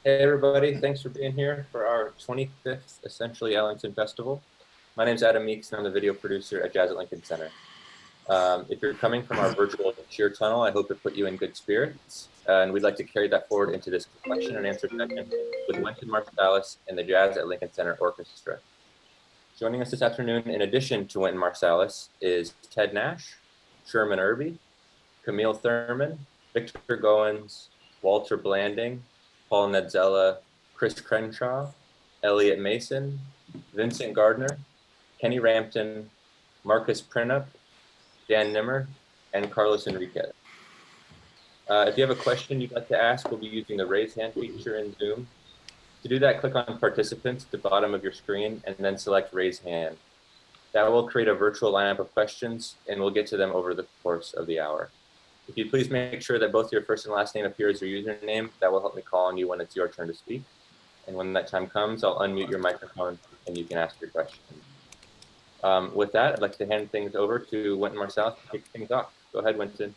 Hey everybody, thanks for being here for our 25th Essentially Ellington Festival. My name is Adam Meeks and I'm the video producer at Jazz at Lincoln Center. If you're coming from our virtual cheer tunnel, I hope it put you in good spirits. And we'd like to carry that forward into this question and answer session with Wynton Marsalis and the Jazz at Lincoln Center Orchestra. Joining us this afternoon, in addition to Wynton Marsalis, is Ted Nash, Sherman Irby, Camille Thurman, Victor Goins, Walter Blanding, Paul Nedzella, Chris Crenshaw, Elliot Mason, Vincent Gardner, Kenny Rampton, Marcus Printup, Dan Nimmer, and Carlos Enriquez. If you have a question you'd like to ask, we'll be using the raise hand feature in Zoom. To do that, click on participants at the bottom of your screen and then select raise hand. That will create a virtual lineup of questions and we'll get to them over the course of the hour. If you please make sure that both your first and last name appear as your username, that will help me call on you when it's your turn to speak. And when that time comes, I'll unmute your microphone and you can ask your question. With that, I'd like to hand things over to Wynton Marsalis to kick things off. Go ahead, Wynton.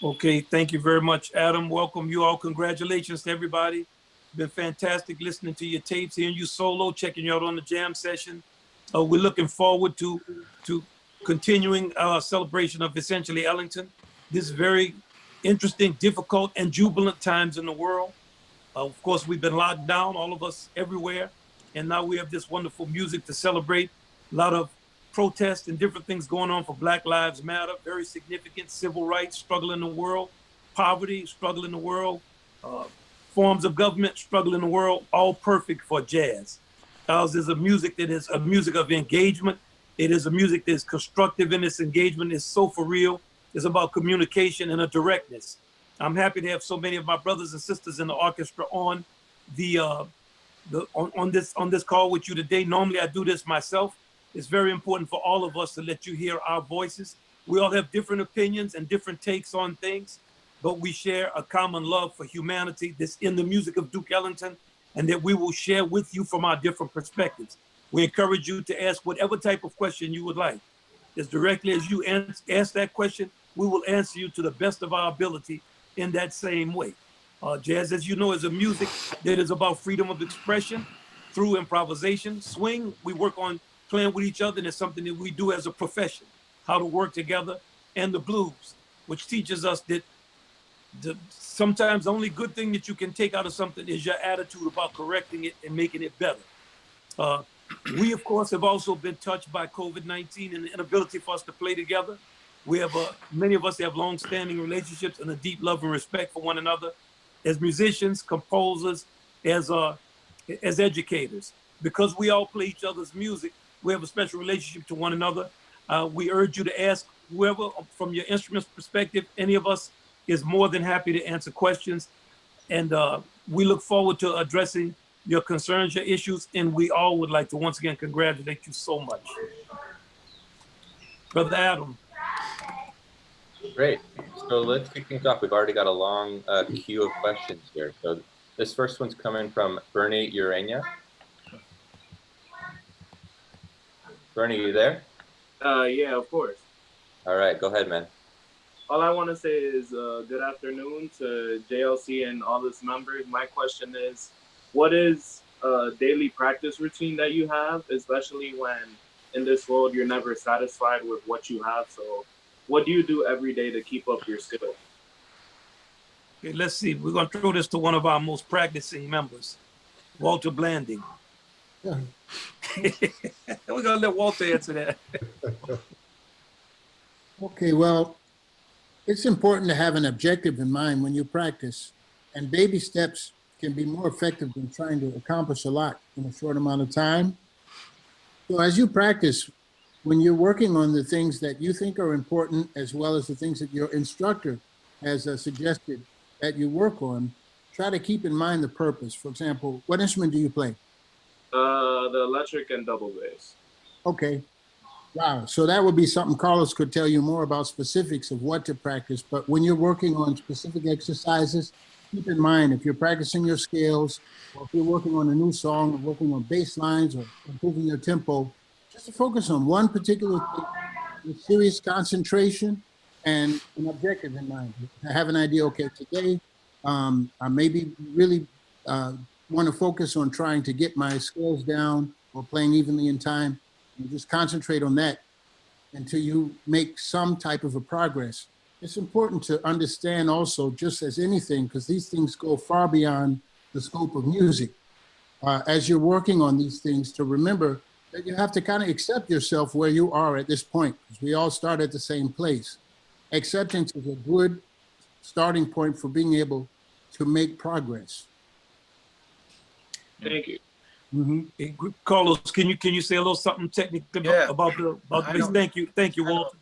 Okay, thank you very much, Adam. Welcome you all. Congratulations to everybody. Been fantastic listening to your tapes, hearing you solo, checking you out on the jam session. We're looking forward to continuing our celebration of Essentially Ellington. This very interesting, difficult, and jubilant times in the world. Of course, we've been locked down, all of us everywhere, and now we have this wonderful music to celebrate. A lot of protests and different things going on for Black Lives Matter, very significant civil rights struggle in the world, poverty struggle in the world, forms of government struggle in the world, all perfect for jazz. Ours is a music that is a music of engagement. It is a music that is constructive in its engagement. It's so for real. It's about communication and a directness. I'm happy to have so many of my brothers and sisters in the orchestra on on this call with you today. Normally I do this myself. It's very important for all of us to let you hear our voices. We all have different opinions and different takes on things, but we share a common love for humanity that's in the music of Duke Ellington and that we will share with you from our different perspectives. We encourage you to ask whatever type of question you would like. As directly as you ask that question, we will answer you to the best of our ability in that same way. Jazz, as you know, is a music that is about freedom of expression through improvisation. Swing, we work on playing with each other, and it's something that we do as a profession, how to work together. And the blues, which teaches us that sometimes the only good thing that you can take out of something is your attitude about correcting it and making it better. We, of course, have also been touched by COVID-19 and the inability for us to play together. We have many of us have long-standing relationships and a deep love and respect for one another as musicians, composers, as educators. Because we all play each other's music, we have a special relationship to one another. We urge you to ask whoever, from your instrument's perspective, any of us is more than happy to answer questions. And we look forward to addressing your concerns, your issues, and we all would like to once again congratulate you so much. Brother Adam. Great. So let's kick things off. We've already got a long queue of questions here. So this first one's coming from Bernie Urania. Bernie, you there? Yeah, of course. All right, go ahead, man. All I want to say is good afternoon to JLC and all its members. My question is, what is a daily practice routine that you have, especially when in this world you're never satisfied with what you have? So what do you do every day to keep up your skill? Okay, let's see. We're going to throw this to one of our most practicing members, Walter Blanding. Yeah. We're going to let Walter answer that. Okay, well, it's important to have an objective in mind when you practice, and baby steps can be more effective than trying to accomplish a lot in a short amount of time. So as you practice, when you're working on the things that you think are important, as well as the things that your instructor has suggested that you work on, try to keep in mind the purpose. For example, what instrument do you play? The electric and double bass. Okay. Wow. So that would be something Carlos could tell you more about specifics of what to practice. But when you're working on specific exercises, keep in mind if you're practicing your scales, or if you're working on a new song, or working on bass lines, or improving your tempo, just to focus on one particular thing with serious concentration and an objective in mind. To have an idea, okay, today I may be really want to focus on trying to get my scales down or playing evenly in time, and just concentrate on that until you make some type of a progress. It's important to understand also, just as anything, because these things go far beyond the scope of music. As you're working on these things, to remember that you have to kind of accept yourself where you are at this point, because we all start at the same place. Acceptance is a good starting point for being able to make progress. Thank you. Hey, Carlos, can you say a little something technical about the bass? Thank you, Walter.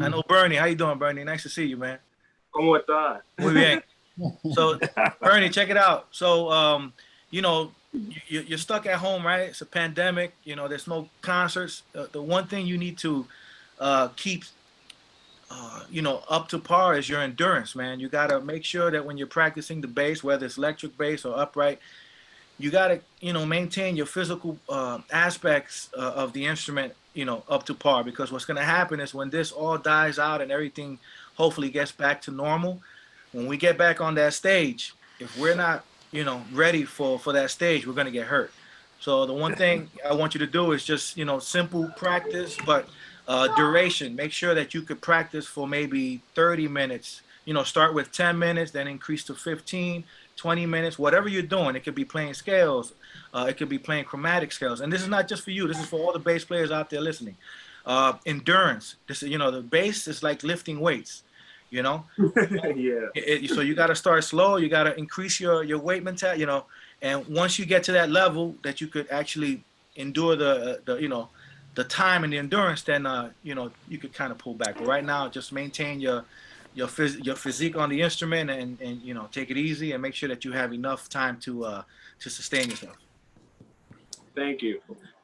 I know Bernie. How you doing, Bernie? Nice to see you, man. ¿Cómo está? Muy bien. So, Bernie, check it out. So, you know, you're stuck at home, right? It's a pandemic. You know, there's no concerts. The one thing you need to keep, you know, up to par is your endurance, man. You got to make sure that when you're practicing the bass, whether it's electric bass or upright, you got to, you know, maintain your physical aspects of the instrument, you know, up to par, because what's going to happen is when this all dies out and everything hopefully gets back to normal, when we get back on that stage, if we're not, you know, ready for that stage, we're going to get hurt. So the one thing I want you to do is just, you know, simple practice, but duration. Make sure that you could practice for maybe 30 minutes, you know, start with 10 minutes, then increase to 15, 20 minutes, whatever you're doing. It could be playing scales. It could be playing chromatic scales. And this is not just for you. This is for all the bass players out there listening. Endurance. This is, you know, the bass is like lifting weights, you know? Yeah. So you got to start slow. You got to increase your weight mentality, you know, and once you get to that level that you could actually endure the you know, the time and the endurance, then, you know, you could kind of pull back. But right now, just maintain your physique on the instrument, and you know, take it easy and make sure that you have enough time to sustain yourself. Thank you.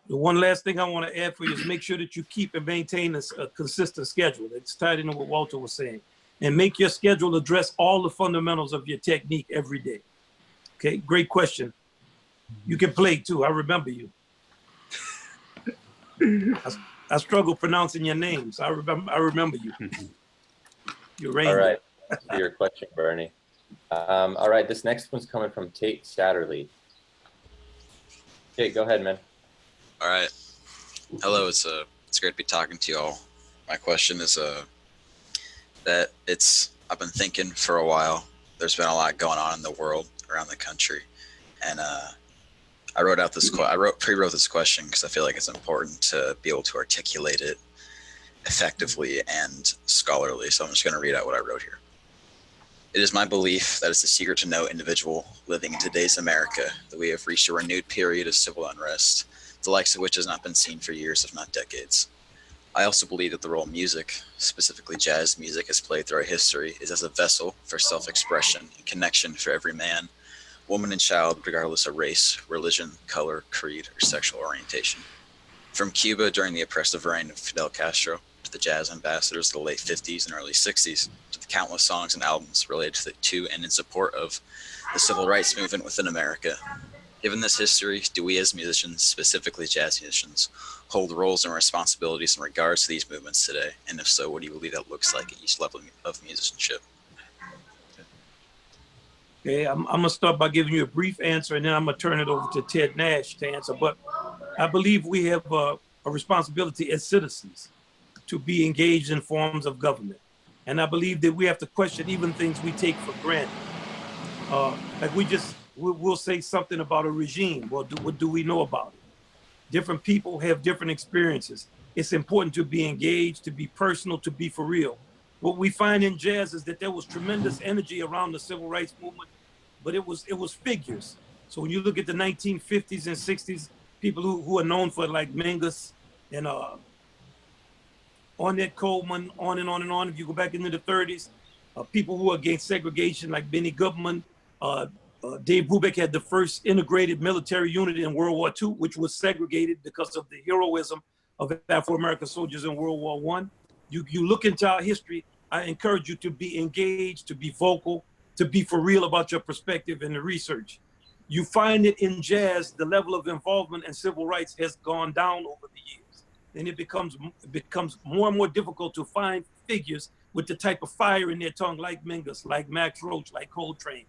The one last thing I want to add for you is make sure that you keep and maintain a consistent schedule. It's tied into what Walter was saying. And make your schedule address all the fundamentals of your technique every day. Okay, great question. You can play too, I remember you. I struggle pronouncing your names. I remember you. You're right. All right, to your question, Bernie. All right, this next one's coming from Tate Satterley. Tate, go ahead, man. All right. Hello, it's great to be talking to you all. My question is that I've been thinking for a while. There's been a lot going on in the world, around the country, and I wrote this question because I feel like it's important to be able to articulate it effectively and scholarly. So I'm just going to read out what I wrote here. It is my belief that it's the secret to no individual living in today's America that we have reached a renewed period of civil unrest, the likes of which has not been seen for years, if not decades. I also believe that the role music, specifically jazz music, has played through our history is as a vessel for self-expression and connection for every man, woman, and child, regardless of race, religion, color, creed, or sexual orientation. From Cuba during the oppressive reign of Fidel Castro, to the jazz ambassadors of the late 50s and early 60s, to the countless songs and albums related to and in support of the civil rights movement within America. Given this history, do we as musicians, specifically jazz musicians, hold roles and responsibilities in regards to these movements today? And if so, what do you believe that looks like at each level of musicianship? Okay, I'm gonna start by giving you a brief answer, and then I'm gonna turn it over to Ted Nash to answer. But I believe we have a responsibility as citizens to be engaged in forms of government. And I believe that we have to question even things we take for granted. Like we'll say something about a regime. Well, what do we know about it? Different people have different experiences. It's important to be engaged, to be personal, to be for real. What we find in jazz is that there was tremendous energy around the civil rights movement, but it was figures. So when you look at the 1950s and 60s, people who are known for like Mingus and Ornette Coleman, on and on and on. If you go back into the 30s, people who are against segregation like Benny Goodman, Dave Brubeck had the first integrated military unit in World War II, which was segregated because of the heroism of Afro-American soldiers in World War I. You look into our history, I encourage you to be engaged, to be vocal, to be for real about your perspective and the research. You find it in jazz, the level of involvement in civil rights has gone down over the years. And it becomes more and more difficult to find figures with the type of fire in their tongue like Mingus, like Max Roach, like Coltrane.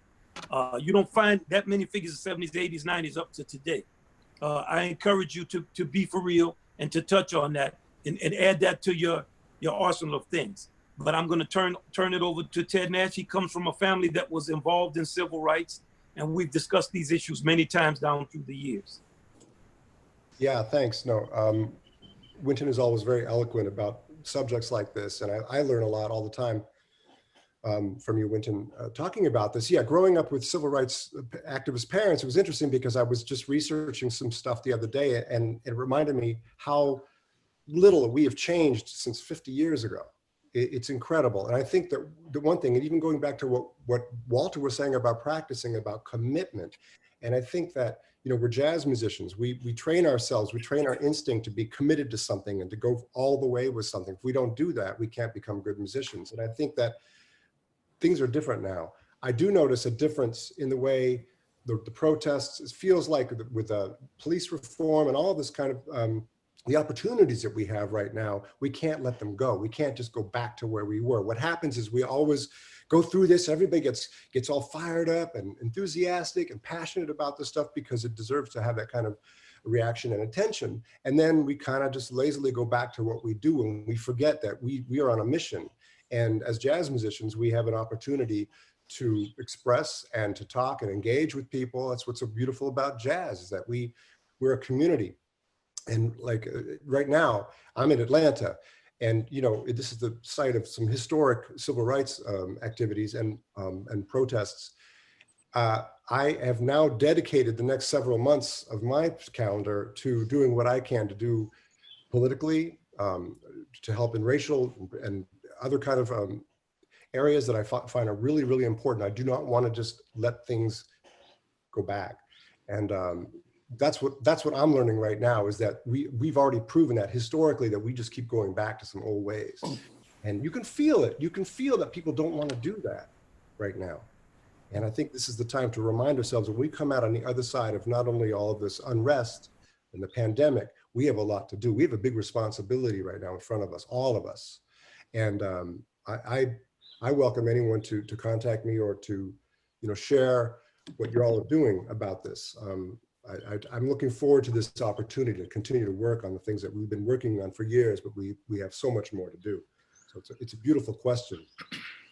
You don't find that many figures of 70s, 80s, 90s up to today. I encourage you to be for real and to touch on that and add that to your arsenal of things. But I'm going to turn it over to Ted Nash. He comes from a family that was involved in civil rights, and we've discussed these issues many times down through the years. Yeah, thanks. No, Wynton is always very eloquent about subjects like this, and I learn a lot all the time from you, Wynton, talking about this. Yeah, growing up with civil rights activist parents, it was interesting because I was just researching some stuff the other day, and it reminded me how little we have changed since 50 years ago. It's incredible. And I think that the one thing, and even going back to what Walter was saying about practicing, about commitment, and I think that, you know, we're jazz musicians. We train ourselves, we train our instinct to be committed to something and to go all the way with something. If we don't do that, we can't become good musicians. And I think that things are different now. I do notice a difference in the way the protests, it feels like with police reform and all this kind of, the opportunities that we have right now, we can't let them go. We can't just go back to where we were. What happens is we always go through this, everybody gets all fired up and enthusiastic and passionate about this stuff because it deserves to have that kind of reaction and attention. And then we kind of just lazily go back to what we do, and we forget that we are on a mission. And as jazz musicians, we have an opportunity to express and to talk and engage with people. That's what's so beautiful about jazz, is that we're a community. And like right now, I'm in Atlanta, and you know, this is the site of some historic civil rights activities and protests. I have now dedicated the next several months of my calendar to doing what I can to do politically, to help in racial and other kind of areas that I find are really, really important. I do not want to just let things go back. And that's what I'm learning right now, is that we've already proven that historically, that we just keep going back to some old ways. And you can feel it. You can feel that people don't want to do that right now. And I think this is the time to remind ourselves, when we come out on the other side of not only all of this unrest and the pandemic, we have a lot to do. We have a big responsibility right now in front of us, all of us. And I welcome anyone to contact me or to, you know, share what you're all doing about this. I'm looking forward to this opportunity to continue to work on the things that we've been working on for years, but we have so much more to do. So it's a beautiful question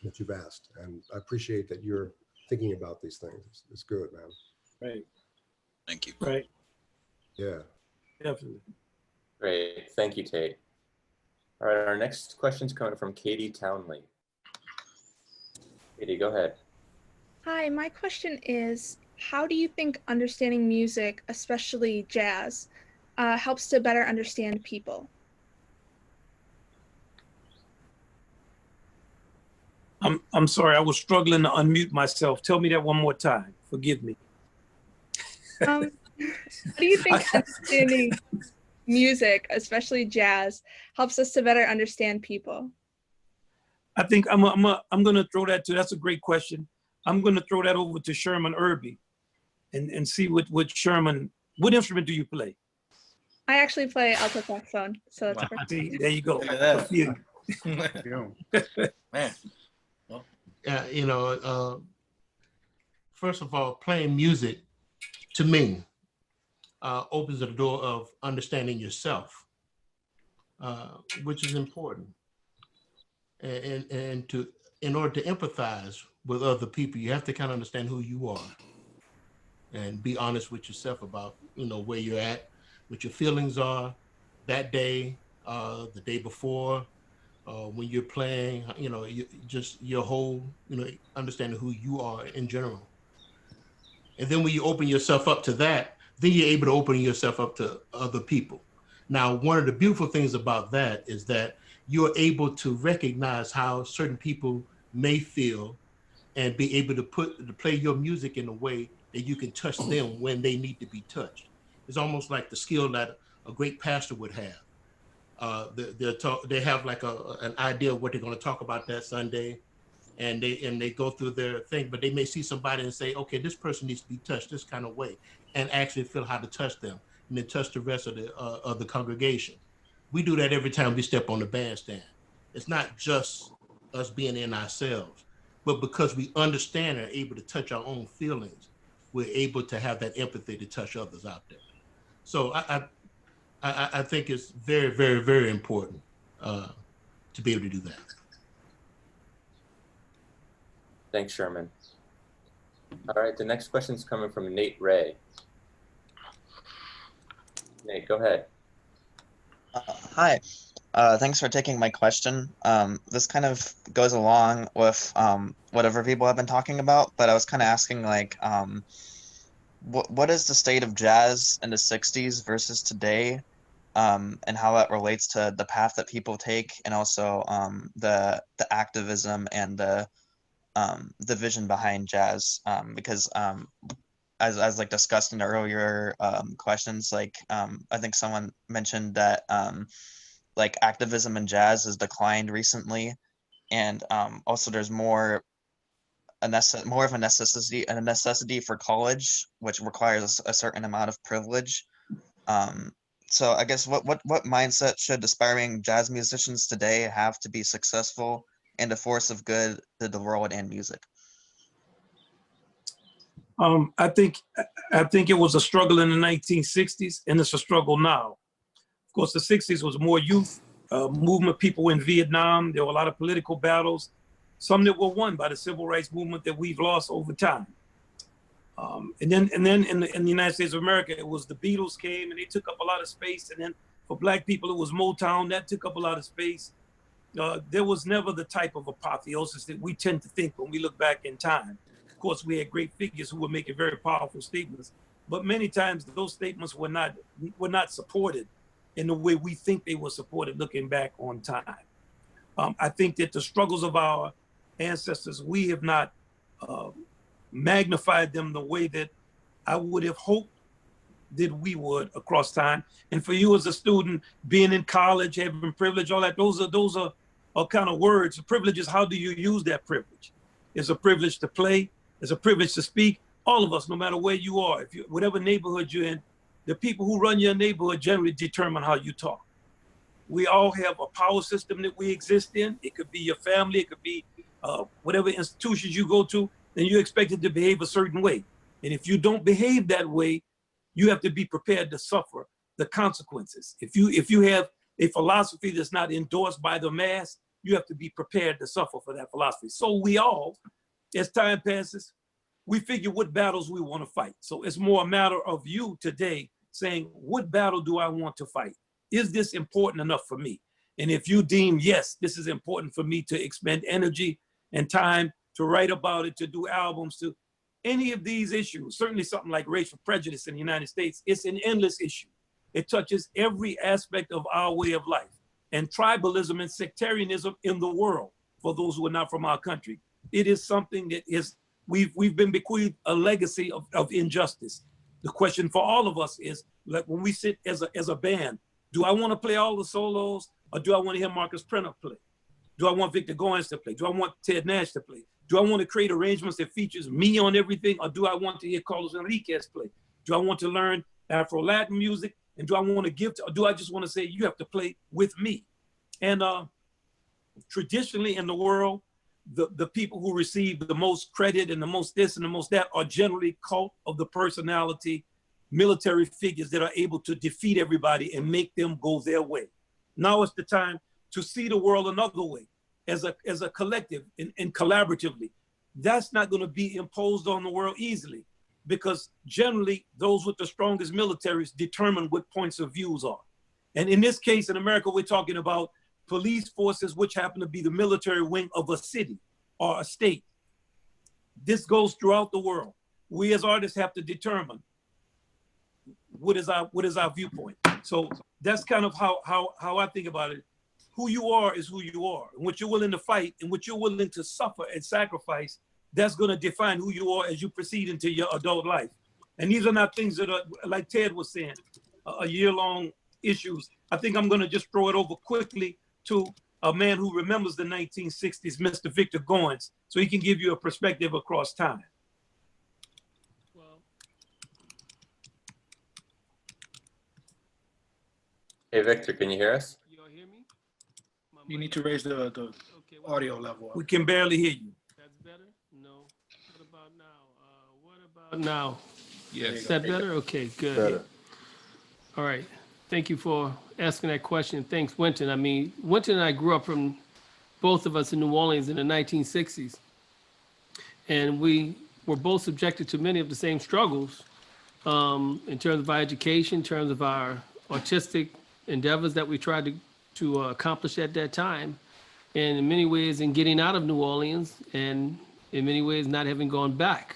that you've asked, and I appreciate that you're thinking about these things. It's good, man. Right. Thank you. Right. Yeah. Definitely. Great. Thank you, Tate. All right, our next question is coming from Katie Townley. Katie, go ahead. Hi, my question is, how do you think understanding music, especially jazz, helps to better understand people? I'm sorry, I was struggling to unmute myself. Tell me that one more time. Forgive me. How do you think understanding music, especially jazz, helps us to better understand people? I think I'm going to throw that to, that's a great question. I'm going to throw that over to Sherman Irby and see what Sherman, what instrument do you play? I actually play alto saxophone, so that's Wow. perfect. See, there you go. Look at Yeah. Man. You know, first of all, playing music to me opens the door of understanding yourself, which is important. And in order to empathize with other people, you have to kind of understand who you are and be honest with yourself about, you know, where you're at, what your feelings are that day, the day before, when you're playing, you know, just your whole, you know, understanding who you are in general. And then when you open yourself up to that, then you're able to open yourself up to other people. Now, one of the beautiful things about that is that you're able to recognize how certain people may feel and be able to play your music in a way that you can touch them when they need to be touched. It's almost like the skill that a great pastor would have. They have like an idea of what they're going to talk about that Sunday, and they go through their thing, but they may see somebody and say, okay, this person needs to be touched this kind of way, and actually feel how to touch them, and then touch the rest of the congregation. We do that every time we step on the bandstand. It's not just us being in ourselves. but because we understand and are able to touch our own feelings, we're able to have that empathy to touch others out there. So I think it's very, very, very important to be able to do that. Thanks, Sherman. All right, the next question is coming from Nate Ray. Nate, go ahead. Hi, thanks for taking my question. This kind of goes along with whatever people have been talking about, but I was kind of asking like, what is the state of jazz in the 60s versus today, and how that relates to the path that people take, and also the activism and the vision behind jazz, because as like discussed in the earlier questions, like I think someone mentioned that like activism in jazz has declined recently, and also there's more of a necessity for college, which requires a certain amount of privilege. So I guess what mindset should aspiring jazz musicians today have to be successful and a force of good to the world and music? I think it was a struggle in the 1960s, and it's a struggle now. Of course, the 60s was more youth movement, people in Vietnam. There were a lot of political battles, some that were won by the civil rights movement that we've lost over time. And then in the United States of America, it was the Beatles came and they took up a lot of space. And then for Black people, it was Motown that took up a lot of space. There was never the type of apotheosis that we tend to think when we look back in time. Of course, we had great figures who were making very powerful statements, but many times those statements were not supported in the way we think they were supported looking back on time. I think that the struggles of our ancestors, we have not magnified them the way that I would have hoped that we would across time. And for you as a student, being in college, having privilege, all that, those are kind of words. Privilege is, how do you use that privilege? It's a privilege to play. It's a privilege to speak. All of us, no matter where you are, whatever neighborhood you're in, the people who run your neighborhood generally determine how you talk. We all have a power system that we exist in. It could be your family, it could be whatever institutions you go to, then you're expected to behave a certain way. And if you don't behave that way, you have to be prepared to suffer the consequences. If you have a philosophy that's not endorsed by the mass, you have to be prepared to suffer for that philosophy. So we all, as time passes, we figure what battles we want to fight. So it's more a matter of you today saying, what battle do I want to fight? Is this important enough for me? And if you deem, yes, this is important for me to expend energy and time to write about it, to do albums, to any of these issues, certainly something like racial prejudice in the United States, it's an endless issue. It touches every aspect of our way of life, and tribalism and sectarianism in the world, for those who are not from our country. It is something that is, we've been bequeathed a legacy of injustice. The question for all of us is, like when we sit as a band, do I want to play all the solos, or do I want to hear Marcus Prenner play? Do I want Victor Goins to play? Do I want Ted Nash to play? Do I want to create arrangements that features me on everything, or do I want to hear Carlos Enriquez play? Do I want to learn Afro-Latin music? And do I want to give to, or do I just want to say, you have to play with me? And traditionally in the world, the people who receive the most credit and the most this and the most that are generally cult of the personality, military figures that are able to defeat everybody and make them go their way. Now it's the time to see the world another way, as a collective and collaboratively. That's not going to be imposed on the world easily, because generally those with the strongest militaries determine what points of views are. And in this case, in America, we're talking about police forces, which happen to be the military wing of a city or a state. This goes throughout the world. We as artists have to determine what is our viewpoint. So that's kind of how I think about it. Who you are is who you are. And what you're willing to fight and what you're willing to suffer and sacrifice, that's going to define who you are as you proceed into your adult life. And these are not things that are, like Ted was saying, a year-long issues. I think I'm going to just throw it over quickly to a man who remembers the 1960s, Mr. Victor Goins, so he can give you a perspective across time. Hey, Victor, can you hear us? You all hear me? You need to raise the audio level up. We can barely hear you. That's better? Now, There is you that go. better? Okay, good. Better. All right. Thank you for asking that question. Thanks, Wynton. I mean, Wynton and I grew up from, both of us in New Orleans in the 1960s. And we were both subjected to many of the same struggles in terms of our education, in terms of our artistic endeavors that we tried to accomplish at that time. And in many ways, in getting out of New Orleans, and in many ways, not having gone back.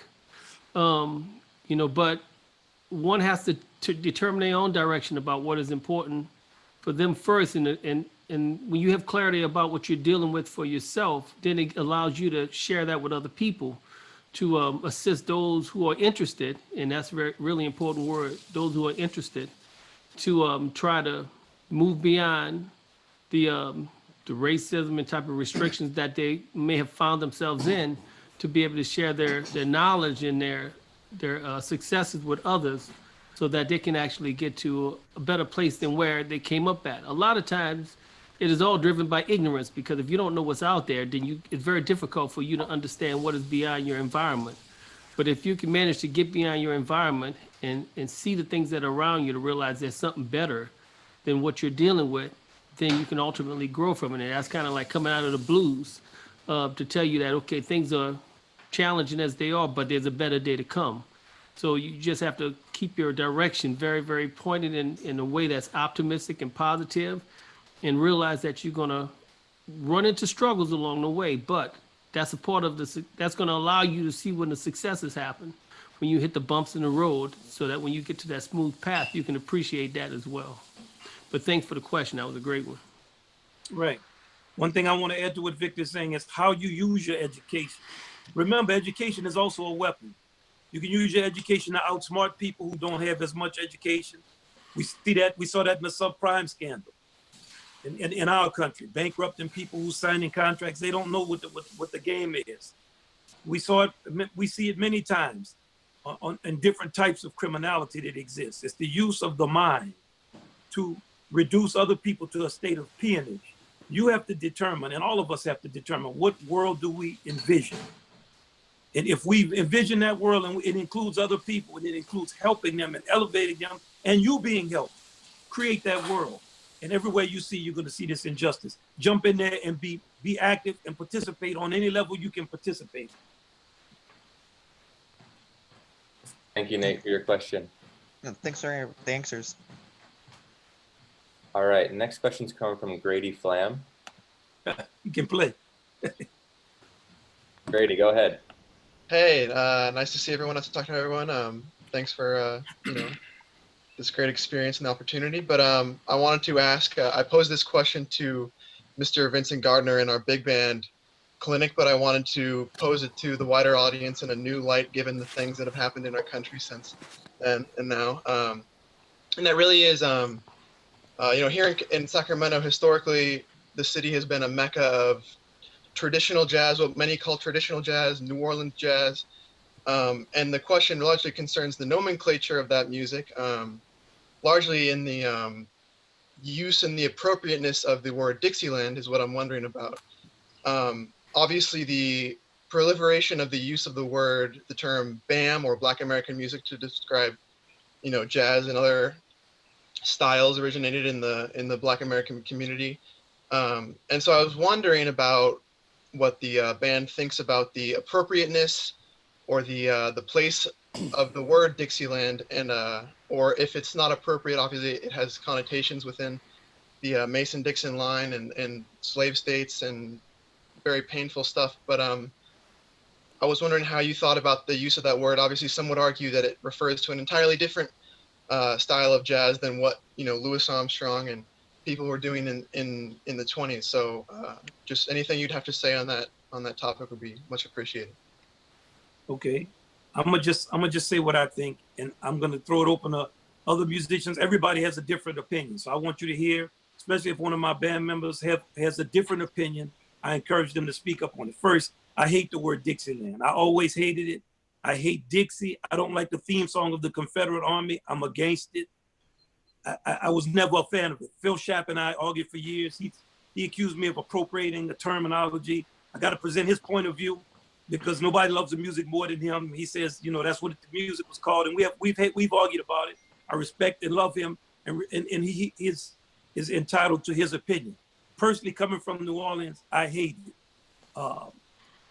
You know, but one has to determine their own direction about what is important for them first. And when you have clarity about what you're dealing with for yourself, then it allows you to share that with other people to assist those who are interested, and that's a really important word, those who are interested, to try to move beyond the racism and type of restrictions that they may have found themselves in, to be able to share their knowledge and their successes with others, so that they can actually get to a better place than where they came up at. A lot of times, it is all driven by ignorance, because if you don't know what's out there, then it's very difficult for you to understand what is beyond your environment. But if you can manage to get beyond your environment and see the things that are around you, to realize there's something better than what you're dealing with, then you can ultimately grow from it. And that's kind of like coming out of the blues to tell you that, okay, things are challenging as they are, but there's a better day to come. So you just have to keep your direction very, very pointed in a way that's optimistic and positive, and realize that you're going to run into struggles along the way, but that's a part of that's going to allow you to see when the successes happen, when you hit the bumps in the road, so that when you get to that smooth path, you can appreciate that as well. But thanks for the question. That was a great one. Right. One thing I want to add to what Victor's saying is how you use your education. Remember, education is also a weapon. You can use your education to outsmart people who don't have as much education. We saw that in the subprime scandal in our country, bankrupting people who signing contracts. They don't know what the game is. We see it many times in different types of criminality that exists. It's the use of the mind to reduce other people to a state of peonage. You have to determine, and all of us have to determine, what world do we envision? And if we envision that world, and it includes other people, and it includes helping them and elevating them, and you being helped, create that world. And everywhere you see, you're going to see this injustice. Jump in there and be active and participate on any level you can participate. Thank you, Nate, for your question. Thanks for the answers. All right, next question's coming from Grady Flam. You can play. Grady, go ahead. Hey, nice to see everyone. Nice to talk to everyone. Thanks for this great experience and opportunity. But I wanted to ask, I posed this question to Mr. Vincent Gardner in our big band clinic, but I wanted to pose it to the wider audience in a new light, given the things that have happened in our country since then and now. And that really is, here in Sacramento, historically, the city has been a mecca of traditional jazz, what many call traditional jazz, New Orleans jazz. And the question largely concerns the nomenclature of that music, largely in the use and the appropriateness of the word Dixieland is what I'm wondering about. Obviously, the proliferation of the use of the term BAM, or Black American music, to describe, jazz and other styles originated in the Black American community. And so I was wondering about what the band thinks about the appropriateness or the place of the word Dixieland, and or if it's not appropriate. Obviously it has connotations within the Mason-Dixon line and slave states and very painful stuff. But I was wondering how you thought about the use of that word. Obviously some would argue that it refers to an entirely different style of jazz than what Louis Armstrong and people were doing in the 20s. So just anything you'd have to say on that topic would be much appreciated. Okay, I'm gonna just say what I think, and I'm gonna throw it open to other musicians. Everybody has a different opinion, so I want you to hear, especially if one of my band members has a different opinion. I encourage them to speak up on it. First, I hate the word Dixieland. I always hated it. I hate Dixie. I don't like the theme song of the Confederate Army. I'm against it. I was never a fan of it. Phil Shapp and I argued for years. He accused me of appropriating the terminology. I got to present his point of view. because nobody loves the music more than him. He says, you know, that's what the music was called, and we've argued about it. I respect and love him, and he is entitled to his opinion. Personally, coming from New Orleans, I hate it.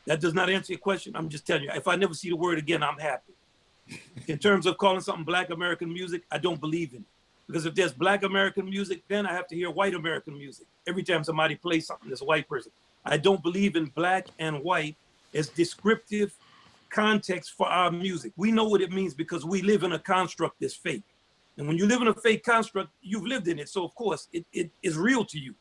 That does not answer your question. I'm just telling you, if I never see the word again, I'm happy. In terms of calling something Black American music, I don't believe in it. Because if there's Black American music, then I have to hear white American music every time somebody plays something that's a white person. I don't believe in black and white as descriptive context for our music. We know what it means because we live in a construct that's fake. And when you live in a fake construct, you've lived in it. So of course, it is real to you,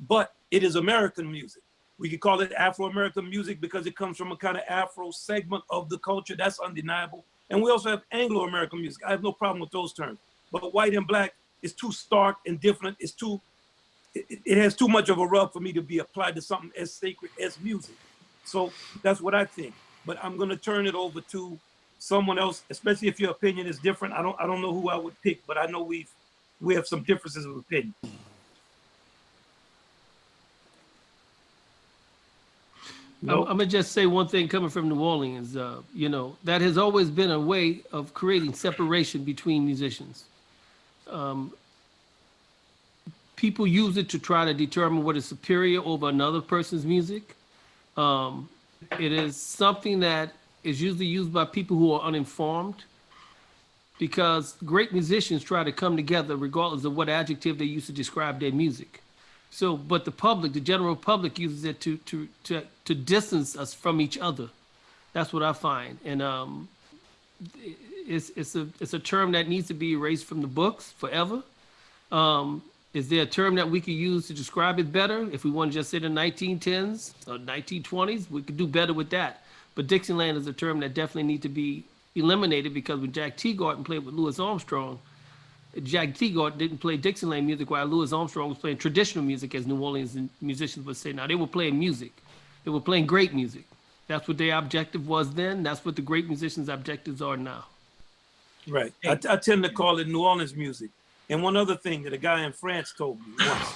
but it is American music. We could call it Afro-American music because it comes from a kind of Afro segment of the culture. That's undeniable. And we also have Anglo-American music. I have no problem with those terms. But white and black is too stark and different. It's too, it has too much of a rub for me to be applied to something as sacred as music. So that's what I think. But I'm going to turn it over to someone else, especially if your opinion is different. I don't know who I would pick, but I know we have some differences of opinion. I'm gonna just say one thing coming from New Orleans. You know, that has always been a way of creating separation between musicians. People use it to try to determine what is superior over another person's music. It is something that is usually used by people who are uninformed, because great musicians try to come together regardless of what adjective they use to describe their music. So, but the public, the general public, uses it to distance us from each other. That's what I find, and it's a term that needs to be erased from the books forever. Is there a term that we could use to describe it better? If we want to just say the 1910s or 1920s, we could do better with that. But Dixieland is a term that definitely needs to be eliminated, because when Jack Teagarden played with Louis Armstrong, Jack Teagarden didn't play Dixieland music while Louis Armstrong was playing traditional music, as New Orleans musicians would say. Now, they were playing music. They were playing great music. That's what their objective was then. That's what the great musicians' objectives are now. Right. I tend to call it New Orleans music. And one other thing that a guy in France told me once,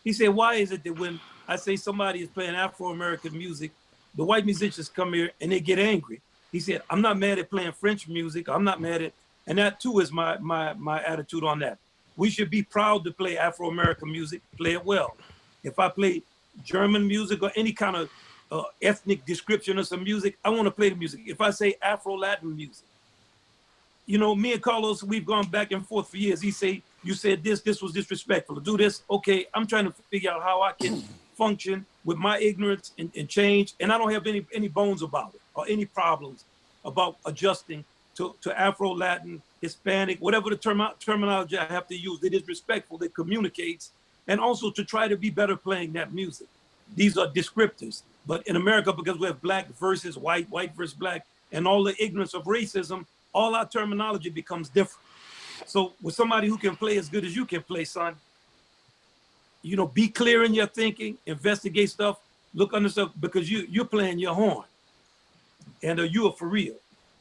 he said, why is it that when I say somebody is playing Afro-American music, the white musicians come here and they get angry? He said, I'm not mad at playing French music. I'm not mad at, and that too is my attitude on that. We should be proud to play Afro-American music, play it well. If I play German music or any kind of ethnic description of some music, I want to play the music. If I say Afro-Latin music, you know, me and Carlos, we've gone back and forth for years. He say, you said this was disrespectful. To do this, okay, I'm trying to figure out how I can function with my ignorance and change. And I don't have any bones about it or any problems about adjusting to Afro-Latin, Hispanic, whatever the terminology I have to use that is respectful, that communicates, and also to try to be better playing that music. These are descriptors. But in America, because we have black versus white, white versus black, and all the ignorance of racism, all our terminology becomes different. So with somebody who can play as good as you can play, son, you know, be clear in your thinking, investigate stuff, look under stuff, because you're playing your horn, and you are for real.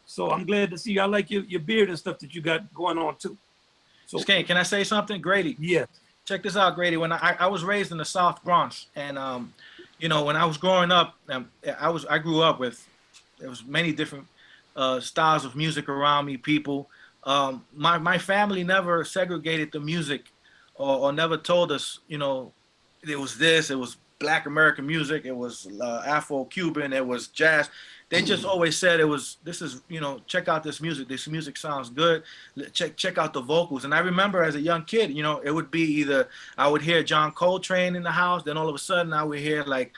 So I'm glad to see you. I like your beard and stuff that you got going on too. So Skate, can I say something, Grady? Yeah. Check this out, Grady. When I was raised in the South Bronx, and you know, when I was growing up, I grew up with, there was many different styles of music around me, people. My family never segregated the music, or never told us, you know, it was Black American music, it was Afro-Cuban, it was jazz. They just always said you know, check out this music sounds good, check out the vocals. And I remember as a young kid, you know, it would be either I would hear John Coltrane in the house, then all of a sudden I would hear like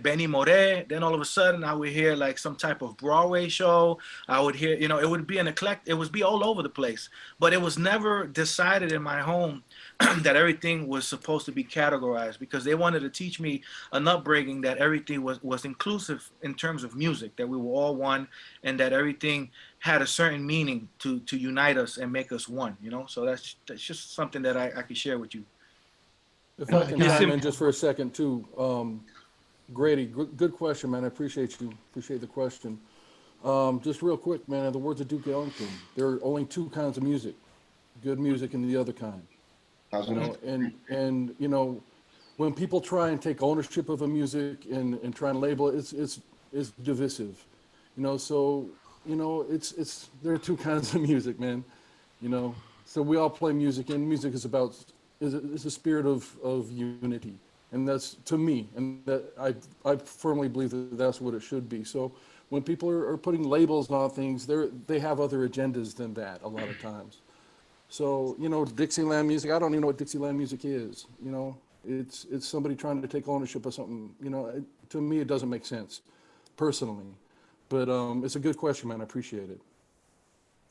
Benny Moré, then all of a sudden I would hear like some type of Broadway show. I would hear, you know, it would be it would be all over the place. But it was never decided in my home that everything was supposed to be categorized, because they wanted to teach me an upbringing that everything was inclusive in terms of music, that we were all one, and that everything had a certain meaning to unite us and make us one, you know? So that's just something that I could share with you. If I can chime in just for a second too, Grady, good question, man. I appreciate the question. Just real quick, man, in the words of Duke Ellington, there are only two kinds of music, good music and the other kind. You know, and you know, when people try and take ownership of a music and try and label it, it's is divisive. You know, so, you know, there are two kinds of music, man. You know, so we all play music, and music is about, is a spirit of unity. And that's, to me, and that I firmly believe that that's what it should be. So when people are putting labels on things, they have other agendas than that a lot of times. So, you know, Dixieland music, I don't even know what Dixieland music is. You know, it's somebody trying to take ownership of something. You know, to me, it doesn't make sense, personally. But it's a good question, man. I appreciate it.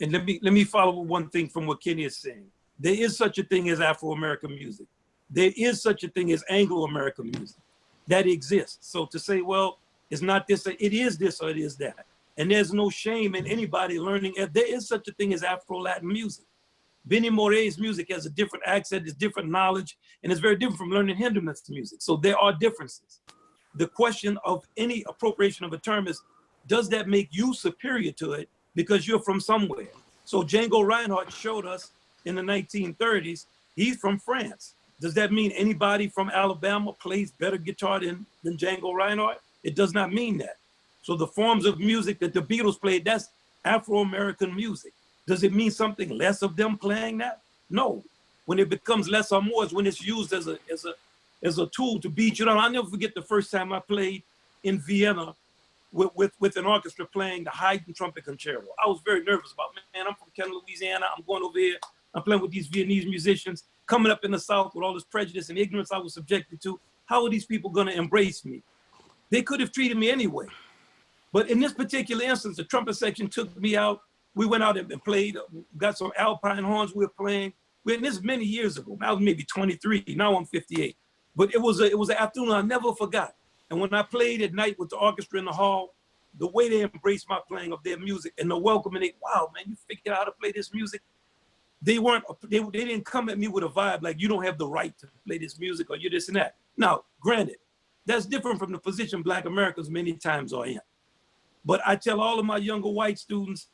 And let me follow one thing from what Kenny is saying. There is such a thing as Afro-American music. There is such a thing as Anglo-American music. That exists. So to say, well, it's not this, it is this or it is that. And there's no shame in anybody learning. There is such a thing as Afro-Latin music. Benny Moray's music has a different accent, it's different knowledge, and it's very different from learning Hindemith's music. So there are differences. The question of any appropriation of a term is, does that make you superior to it because you're from somewhere? So Django Reinhardt showed us in the 1930s, he's from France. Does that mean anybody from Alabama plays better guitar than Django Reinhardt? It does not mean that. So the forms of music that the Beatles played, that's Afro-American music. Does it mean something less of them playing that? No. When it becomes less or more is when it's used as a tool to beat you down. I'll never forget the first time I played in Vienna with an orchestra playing the Haydn trumpet concerto. I was very nervous about, man, I'm from Kenner, Louisiana. I'm going over here. I'm playing with these Viennese musicians coming up in the South with all this prejudice and ignorance I was subjected to. How are these people going to embrace me? They could have treated me anyway. But in this particular instance, the trumpet section took me out. We went out and played, got some alpine horns we were playing. And this many years ago. I was maybe 23, now I'm 58. But it was an afternoon I never forgot. And when I played at night with the orchestra in the hall, the way they embraced my playing of their music and the welcoming, wow, man, you figured out how to play this music. They didn't come at me with a vibe like you don't have the right to play this music or you this and that. Now, granted, that's different from the position Black Americans many times are in. But I tell all of my younger white students,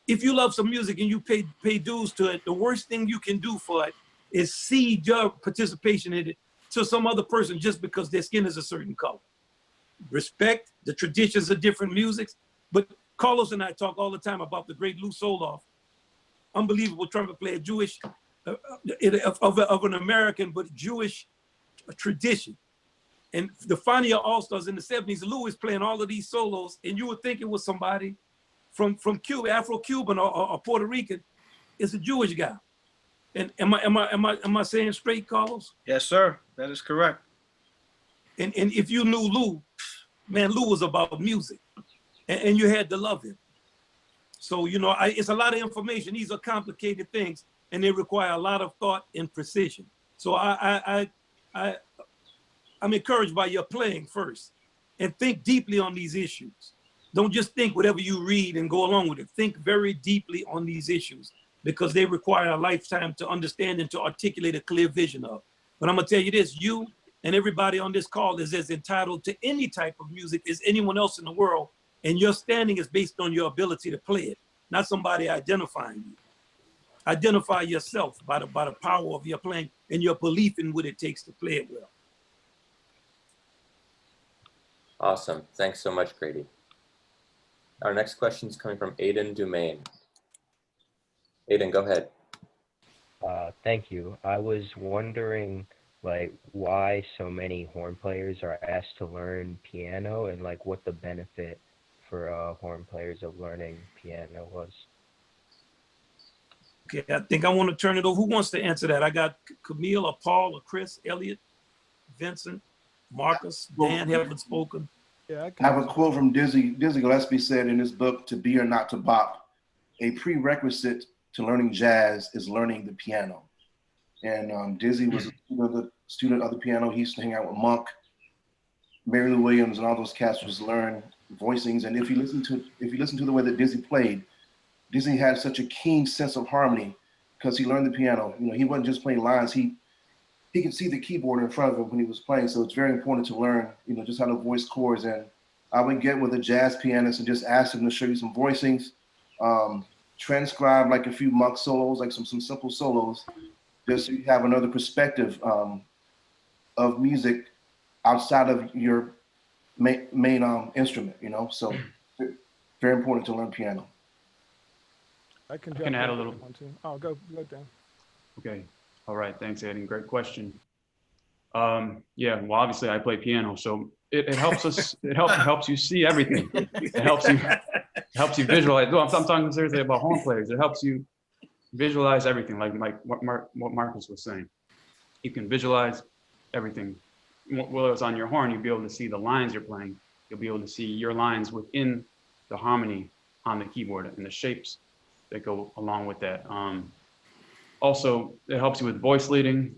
if you love some music and you pay dues to it, the worst thing you can do for it is cede your participation in it to some other person just because their skin is a certain color. Respect the traditions of different musics. But Carlos and I talk all the time about the great Lou Soloff, unbelievable trumpet player, Jewish, of an American, but Jewish tradition. And the Fania All-Stars in the 70s, Lou was playing all of these solos, and you would think it was somebody from Cuba, Afro-Cuban or Puerto Rican. It's a Jewish guy. And am I saying straight, Carlos? Yes, sir. That is correct. And if you knew Lou, man, Lou was about music, and you had to love him. So, you know, it's a lot of information. These are complicated things, and they require a lot of thought and precision. So I'm encouraged by your playing first, and think deeply on these issues. Don't just think whatever you read and go along with it. Think very deeply on these issues because they require a lifetime to understand and to articulate a clear vision of. But I'm gonna tell you this, you and everybody on this call is as entitled to any type of music as anyone else in the world, and your standing is based on your ability to play it, not somebody identifying you. Identify yourself by the power of your playing and your belief in what it takes to play it well. Awesome. Thanks so much, Grady. Our next question is coming from Aiden Dumaine. Aiden, go ahead. Thank you. I was wondering, like, why so many horn players are asked to learn piano and, like, what the benefit for horn players of learning piano was. Okay, I think I want to turn it over. Who wants to answer that? I got Camille or Paul or Chris, Elliot, Vincent, Marcus, Dan haven't spoken. Yeah, I have a quote from Dizzy Gillespie said in his book, To Be or Not to Bop, a prerequisite to learning jazz is learning the piano. And Dizzy was a student of the piano. He used to hang out with Monk, Mary Lou Williams, and all those cats was learn voicings. And if you listen to the way that Dizzy played, Dizzy had such a keen sense of harmony because he learned the piano. You know, he wasn't just playing lines. He could see the keyboard in front of him when he was playing. So it's very important to learn, you know, just how to voice chords. And I would get with a jazz pianist and just ask him to show you some voicings, transcribe like a few Monk solos, like some simple solos, just so you have another perspective of music outside of your main instrument, you know, so very important to learn piano. I can add a little. Oh, go Dan. Okay. All right. Thanks, Eddie. Great question. Yeah. Well, obviously, I play piano, so it helps us. It helps you see everything. It helps you visualize. Well, I'm talking seriously about horn players. It helps you visualize everything, like what Marcus was saying. You can visualize everything. Whether it's on your horn, you'll be able to see the lines you're playing. You'll be able to see your lines within the harmony on the keyboard and the shapes that go along with that. Also, it helps you with voice leading,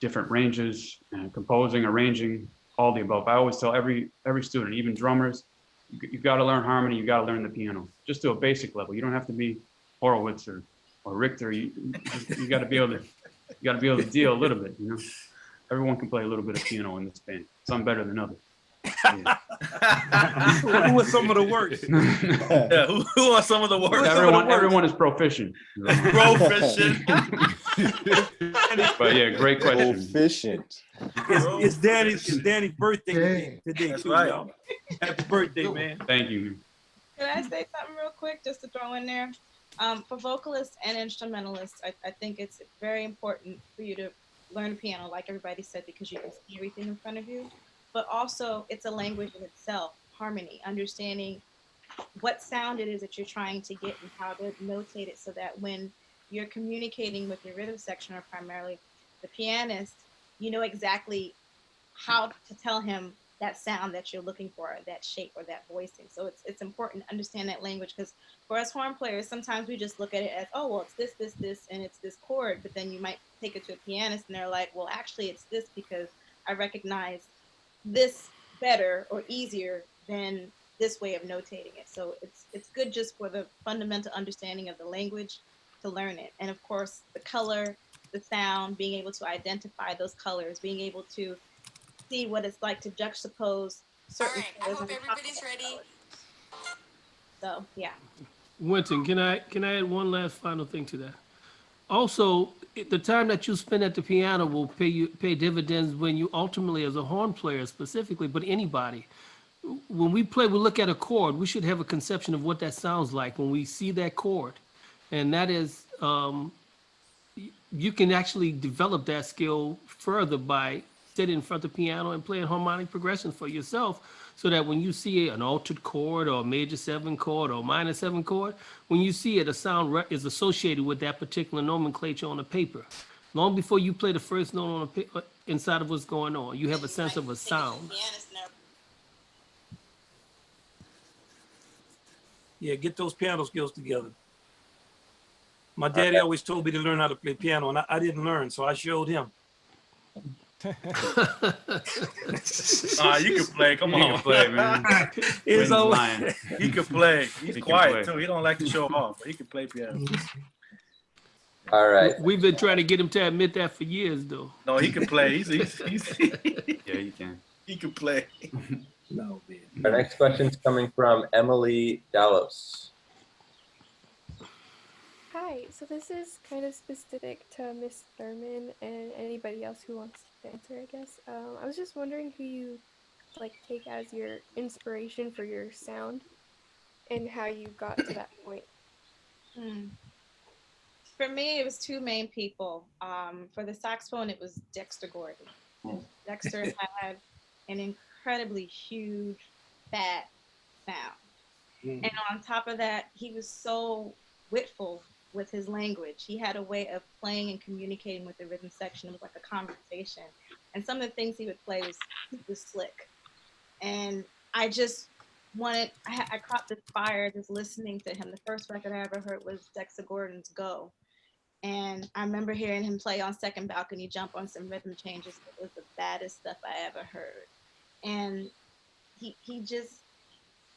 different ranges, and composing, arranging, all the above. I always tell every student, even drummers, you've got to learn harmony. You got to learn the piano, just to a basic level. You don't have to be Horowitz or Richter. You got to be able to deal a little bit. You know, everyone can play a little bit of piano in this band. Some better than others. Yeah. Who are some of the worst? Yeah, who are some of the worst? Everyone is proficient. Proficient. But yeah, great question. Proficient. It's Danny's birthday today That's too, right. y'all. Happy birthday, man. Thank you. Can I say something real quick just to throw in there? For vocalists and instrumentalists, I think it's very important for you to learn piano, like everybody said, because you can see everything in front of you. But also, it's a language in itself, harmony, understanding what sound it is that you're trying to get and how to notate it so that when you're communicating with your rhythm section, or primarily the pianist, you know exactly how to tell him that sound that you're looking for, or that shape, or that voicing. So it's important to understand that language, because for us horn players, sometimes we just look at it as, oh, well, it's this, and it's this chord. But then you might take it to a pianist and they're like, well, actually, it's this because I recognize this better or easier than this way of notating it. So it's good just for the fundamental understanding of the language to learn it. And of course, the color, the sound, being able to identify those colors, being able to see what it's like to juxtapose certain colors. I hope everybody's ready. So yeah. Wynton, can I add one last final thing to that? Also, the time that you spend at the piano will pay dividends when you ultimately, as a horn player specifically, but anybody, when we play, we look at a chord, we should have a conception of what that sounds like when we see that chord. And that is, you can actually develop that skill further by sitting in front of the piano and playing harmonic progressions for yourself, so that when you see an altered chord or a major 7 chord or a minor 7 chord, when you see it, a sound is associated with that particular nomenclature on the paper. Long before you play the first note on the paper, inside of what's going on, you have a sense of a sound. Yeah, get those piano skills together. My daddy always told me to learn how to play piano, and I didn't learn, so I showed him. You can play. Come on, You can play, man. It's always lying. He can play. He's He can quiet play. too. He don't like to show off, but he can play piano. All right. We've been trying to get him to admit that for years, though. No, he can play. He's Yeah, you can. he can play. No, man. Our next question is coming from Emily Dallos. Hi, so this is kind of specific to Miss Thurman and anybody else who wants to answer, I guess. I was just wondering who you take as your inspiration for your sound and how you got to that point. For me, it was two main people. For the saxophone, it was Dexter Gordon. Dexter had an incredibly huge, fat sound. And on top of that, he was so witful with his language. He had a way of playing and communicating with the rhythm section. It was like a conversation. And some of the things he would play was super slick. And I just wanted, I caught this fire just listening to him. The first record I ever heard was Dexter Gordon's Go. And I remember hearing him play on Second Balcony Jump on some rhythm changes. It was the baddest stuff I ever heard. And he just,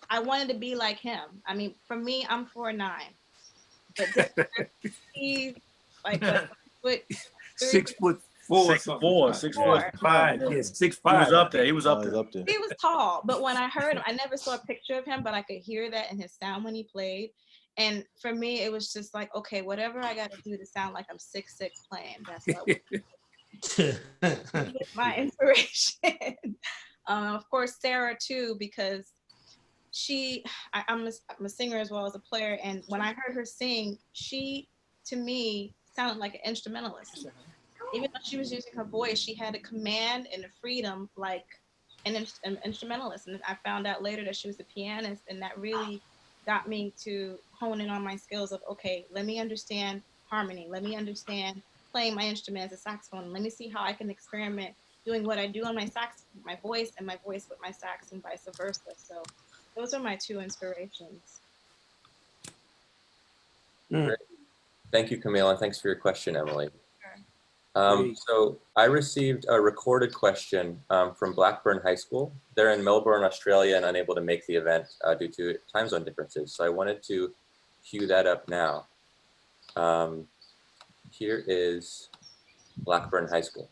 I wanted to be like him. I mean, for me, I'm 4'9". But he's like a foot, 6'4". 6'4", 5. Yeah, 6'5". He was up there. He was up there. He was tall, but when I heard him, I never saw a picture of him, but I could hear that in his sound when he played. And for me, it was just like, okay, whatever I got to do to sound like I'm 6'6" playing, that's what I My inspiration. Of course, Sarah too, because I'm a singer as well as a player, and when I heard her sing, she to me sounded like an instrumentalist. Even though she was using her voice, she had a command and a freedom like an instrumentalist. And I found out later that she was a pianist, and that really got me to hone in on my skills of, okay, let me understand harmony, let me understand playing my instrument as a saxophone, let me see how I can experiment doing what I do on my sax, my voice, and my voice with my sax, and vice versa. So those are my two inspirations. Great. Thank you, Camille, and thanks for your question, Emily. Sure. So I received a recorded question from Blackburn High School. They're in Melbourne, Australia, and unable to make the event due to time zone differences. So I wanted to cue that up now. Here is Blackburn High School.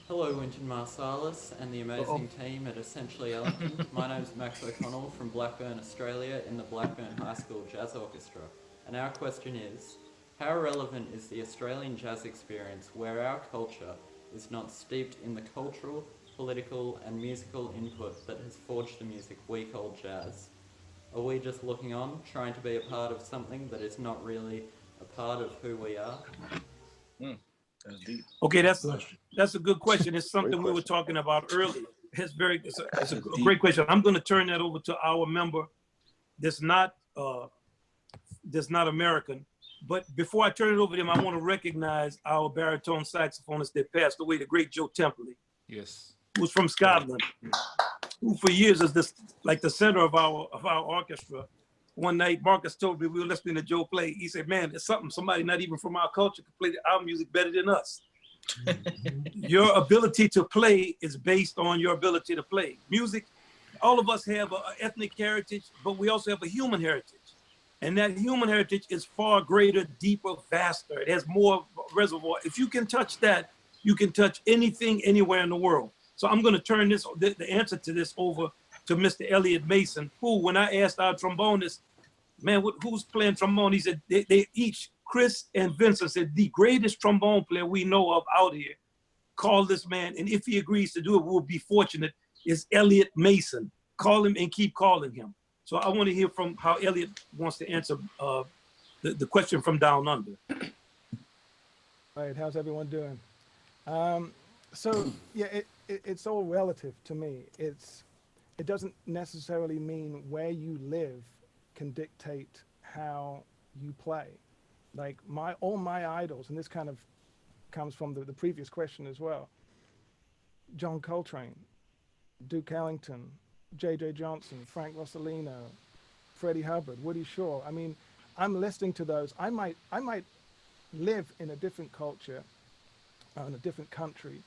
Hello, Wynton Marsalis and the amazing team at Essentially Ellington. My name is Max O'Connell from Blackburn, Australia, in the Blackburn High School Jazz Orchestra. And our question is, how relevant is the Australian jazz experience where our culture is not steeped in the cultural, political and musical input that has forged the music we call jazz? Are we just looking on, trying to be a part of something that is not really a part of who we are? Okay, that's a good question. It's something we were talking about earlier. It's a great question. I'm going to turn that over to our member that's not American. But before I turn it over to him, I want to recognize our baritone saxophonist that passed away, the great Joe Templey. Yes. Who's from Scotland, who for years is the center of our orchestra. One night, Marcus told me, we were listening to Joe play. He said, man, it's somebody not even from our culture could play our music better than us. Your ability to play is based on your ability to play. Music, all of us have an ethnic heritage, but we also have a human heritage. And that human heritage is far greater, deeper, vaster. It has more reservoir. If you can touch that, you can touch anything, anywhere in the world. So I'm going to turn the answer to this over to Mr. Elliot Mason, who, when I asked our trombonist, man, who's playing trombone? He said, they each, Chris and Vincent said, the greatest trombone player we know of out here, call this man, and if he agrees to do it, we'll be fortunate, is Elliot Mason. Call him and keep calling him. So I want to hear from how Elliot wants to answer the question from down under. All right, how's everyone doing? So yeah, it's all relative to me. It doesn't necessarily mean where you live can dictate how you play. Like all my idols, and this kind of comes from the previous question as well. John Coltrane, Duke Ellington, J.J. Johnson, Frank Rossellino, Freddie Hubbard, Woody Shaw. I mean, I'm listening to those. I might live in a different culture, in a different country,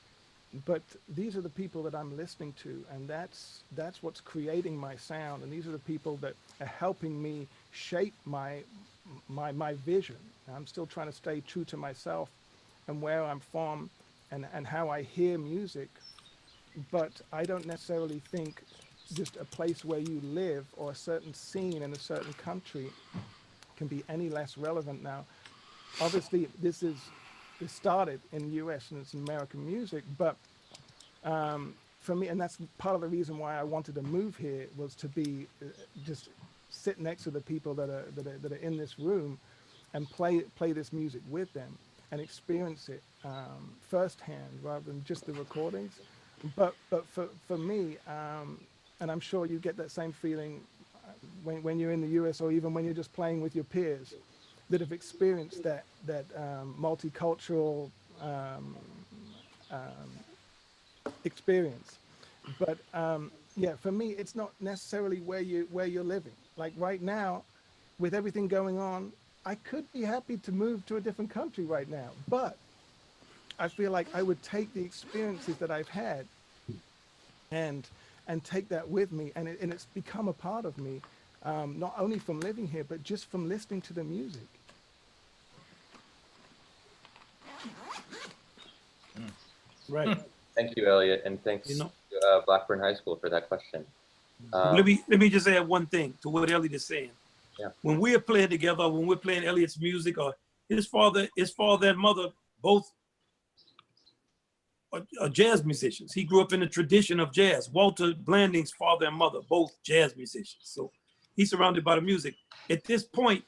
but these are the people that I'm listening to, and that's what's creating my sound, and these are the people that are helping me shape my vision. I'm still trying to stay true to myself and where I'm from and how I hear music, but I don't necessarily think just a place where you live or a certain scene in a certain country can be any less relevant now. Obviously, this started in the US and it's American music, but for me, and that's part of the reason why I wanted to move here, was to be just sit next to the people that are in this room and play this music with them and experience it firsthand rather than just the recordings. But for me, and I'm sure you get that same feeling when you're in the US or even when you're just playing with your peers that have experienced that multicultural experience. But yeah, for me, it's not necessarily where you're living. Like right now, with everything going on, I could be happy to move to a different country right now, but I feel like I would take the experiences that I've had and take that with me, and it's become a part of me, not only from living here, but just from listening to the music. Right. Thank you, Elliot, and thanks to Blackburn High School for that question. Let me just add one thing to what Elliot is saying. Yeah. When we're playing together, when we're playing Elliot's music, or his father and mother both are jazz musicians. He grew up in the tradition of jazz. Walter Blanding's father and mother, both jazz musicians. So he's surrounded by the music. At this point,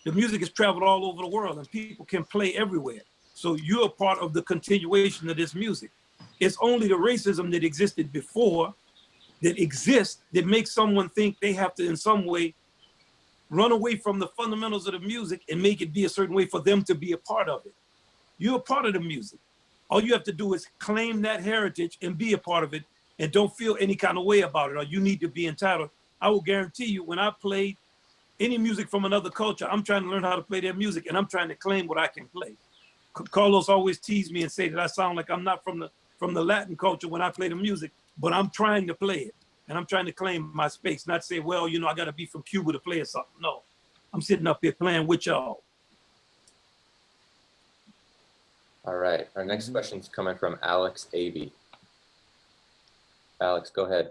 the music has traveled all over the world and people can play everywhere. So you're a part of the continuation of this music. It's only the racism that existed before that exists that makes someone think they have to in some way run away from the fundamentals of the music and make it be a certain way for them to be a part of it. You're a part of the music. All you have to do is claim that heritage and be a part of it and don't feel any kind of way about it or you need to be entitled. I will guarantee you when I play any music from another culture, I'm trying to learn how to play their music and I'm trying to claim what I can play. Carlos always teased me and say that I sound like I'm not from the Latin culture when I play the music, but I'm trying to play it and I'm trying to claim my space, not say, well, you know, I got to be from Cuba to play or something. No, I'm sitting up here playing with y'all. All right, our next question is coming from Alex Avey. Alex, go ahead.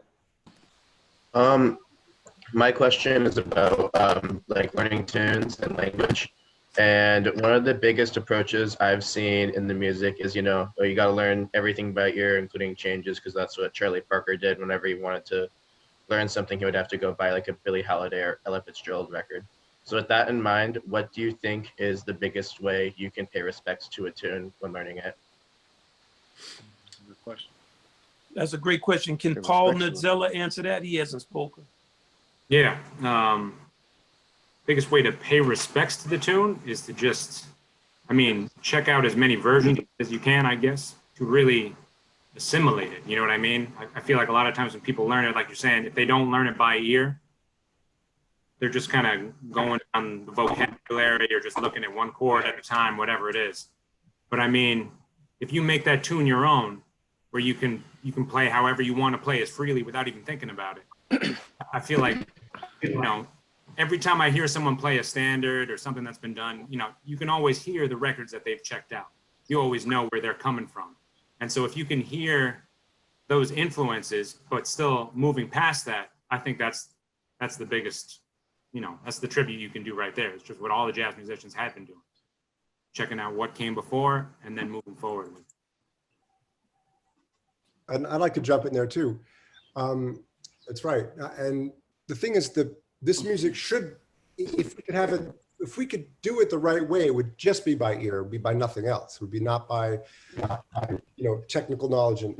My question is about like learning tunes and language. And one of the biggest approaches I've seen in the music is, you know, you got to learn everything by ear, including changes, because that's what Charlie Parker did. Whenever he wanted to learn something, he would have to go buy like a Billie Holiday or Ella Fitzgerald record. So with that in mind, what do you think is the biggest way you can pay respects to a tune when learning it? Good question. That's a great question. Can Paul Nutzella answer that? He hasn't spoken. Yeah. Biggest way to pay respects to the tune is to just, I mean, check out as many versions as you can, I guess, to really assimilate it. You know what I mean? I feel like a lot of times when people learn it, like you're saying, if they don't learn it by ear, they're just kind of going on the vocabulary or just looking at one chord at a time, whatever it is. But I mean, if you make that tune your own, where you can play however you want to play as freely without even thinking about it, I feel like, you know, every time I hear someone play a standard or something that's been done, you know, you can always hear the records that they've checked out. You always know where they're coming from. And so if you can hear those influences, but still moving past that, I think that's the biggest, you know, that's the tribute you can do right there. It's just what all the jazz musicians had been doing. Checking out what came before and then moving forward. And I'd like to jump in there too. That's right. And the thing is that this music should, if we could have it, if we could do it the right way, it would just be by ear, it would be by nothing else. It would be not by, you know, technical knowledge and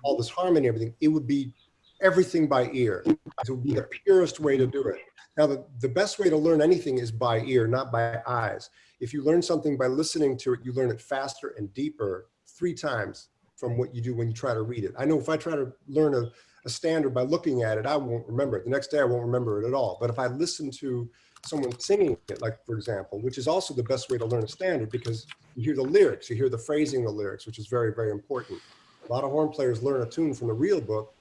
all this harmony and everything. It would be everything by ear. It would be the purest way to do it. Now, the best way to learn anything is by ear, not by eyes. If you learn something by listening to it, you learn it faster and deeper 3 times from what you do when you try to read it. I know if I try to learn a standard by looking at it, I won't remember it. The next day, I won't remember it at all. But if I listen to someone singing it, like for example, which is also the best way to learn a standard because you hear the lyrics, you hear the phrasing of the lyrics, which is very, very important. A lot of horn players learn a tune from the real book.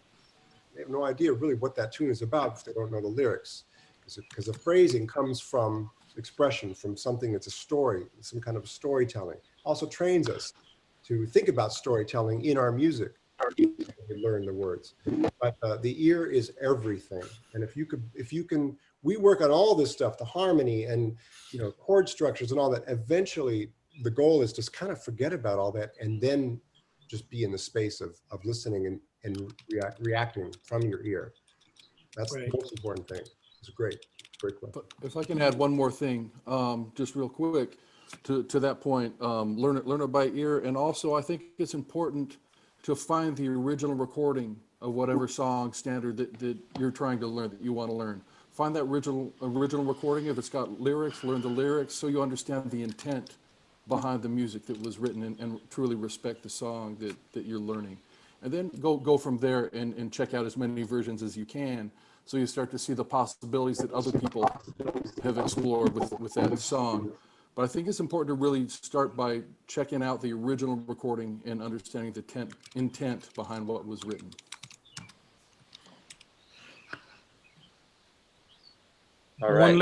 They have no idea really what that tune is about if they don't know the lyrics. Because the phrasing comes from expression, from something that's a story, some kind of storytelling. Also trains us to think about storytelling in our music. We learn the words, but the ear is everything. And if you can, we work on all this stuff, the harmony and, you know, chord structures and all that. Eventually, the goal is just kind of forget about all that and then just be in the space of listening and reacting from your ear. That's right. The most important thing. It's great question. If I can add one more thing, just real quick to that point, learn it by ear, and also I think it's important to find the original recording of whatever song standard that you're trying to learn, that you want to learn. Find that original recording. If it's got lyrics, learn the lyrics so you understand the intent behind the music that was written and truly respect the song that you're learning. And then go from there and check out as many versions as you can so you start to see the possibilities that other people have explored with that song. But I think it's important to really start by checking out the original recording and understanding the intent behind what was written. All right.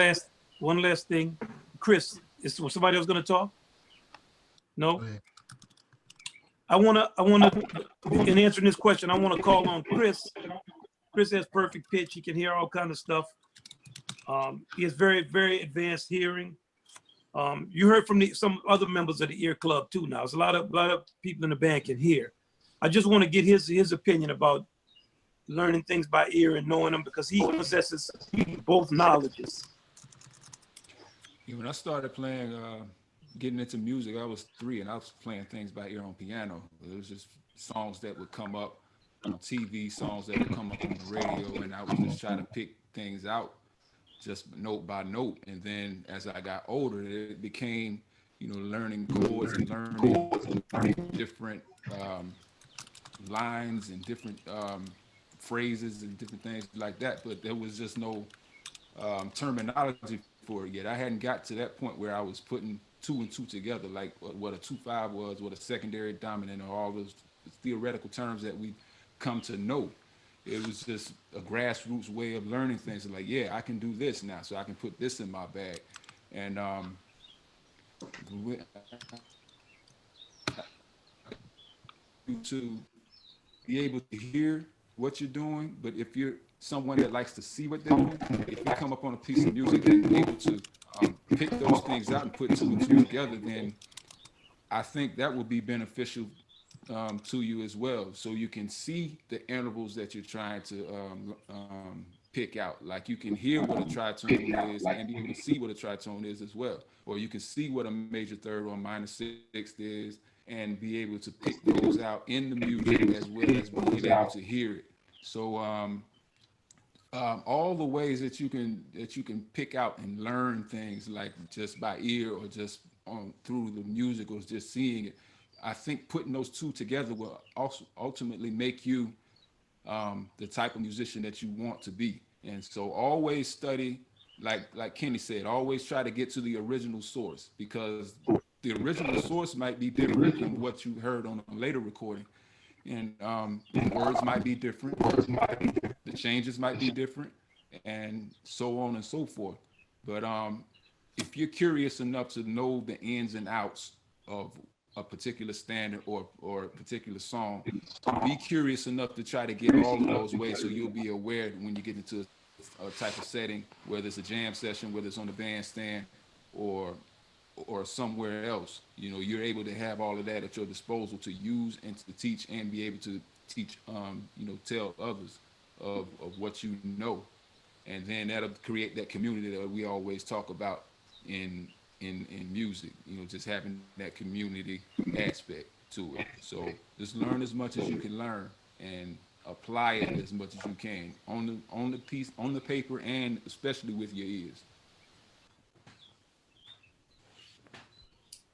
One last thing. Chris, is somebody else going to talk? No? I want to, in answering this question, I want to call on Chris. Chris has perfect pitch. He can hear all kinds of stuff. He has very, very advanced hearing. You heard from some other members of the ear club too. Now, there's a lot of people in the band can hear. I just want to get his opinion about learning things by ear and knowing them, because he possesses both knowledges. Yeah, when I started playing, getting into music, I was 3 and I was playing things by ear on piano. It was just songs that would come up on TV, songs that would come up on the radio, and I would just try to pick things out just note by note. And then as I got older, it became, learning chords and learning different lines and different phrases and different things like that. But there was just no terminology for it yet. I hadn't got to that point where I was putting 2 and 2 together, like what a 2/5 was, what a secondary dominant, or all those theoretical terms that we come to know. It was just a grassroots way of learning things. Like, yeah, I can do this now, so I can put this in my bag. And to be able to hear what you're doing, but if you're someone that likes to see what they're doing, if you come up on a piece of music and able to pick those things out and put 2 and 2 together, then I think that will be beneficial to you as well. So you can see the intervals that you're trying to pick out. Like you can hear what a tritone is and be able to see what a tritone is as well. Or you can see what a major third or minor sixth is and be able to pick those out in the music as well as being able to hear it. So all the ways that you can pick out and learn things, like just by ear or just through the music or just seeing it, I think putting those 2 together will also ultimately make you the type of musician that you want to be. And so always study, like Kenny said, always try to get to the original source, because the original source might be different than what you heard on a later recording. And the words might be different, the changes might be different, and so on and so forth. But if you're curious enough to know the ins and outs of a particular standard or a particular song, be curious enough to try to get all of those ways, so you'll be aware when you get into a type of setting, whether it's a jam session, whether it's on the bandstand or somewhere else, you're able to have all of that at your disposal to use and to teach, and be able to teach, tell others of what you know. And then that'll create that community that we always talk about in music, just having that community aspect to it. So just learn as much as you can learn and apply it as much as you can on the piece, on the paper, and especially with your ears.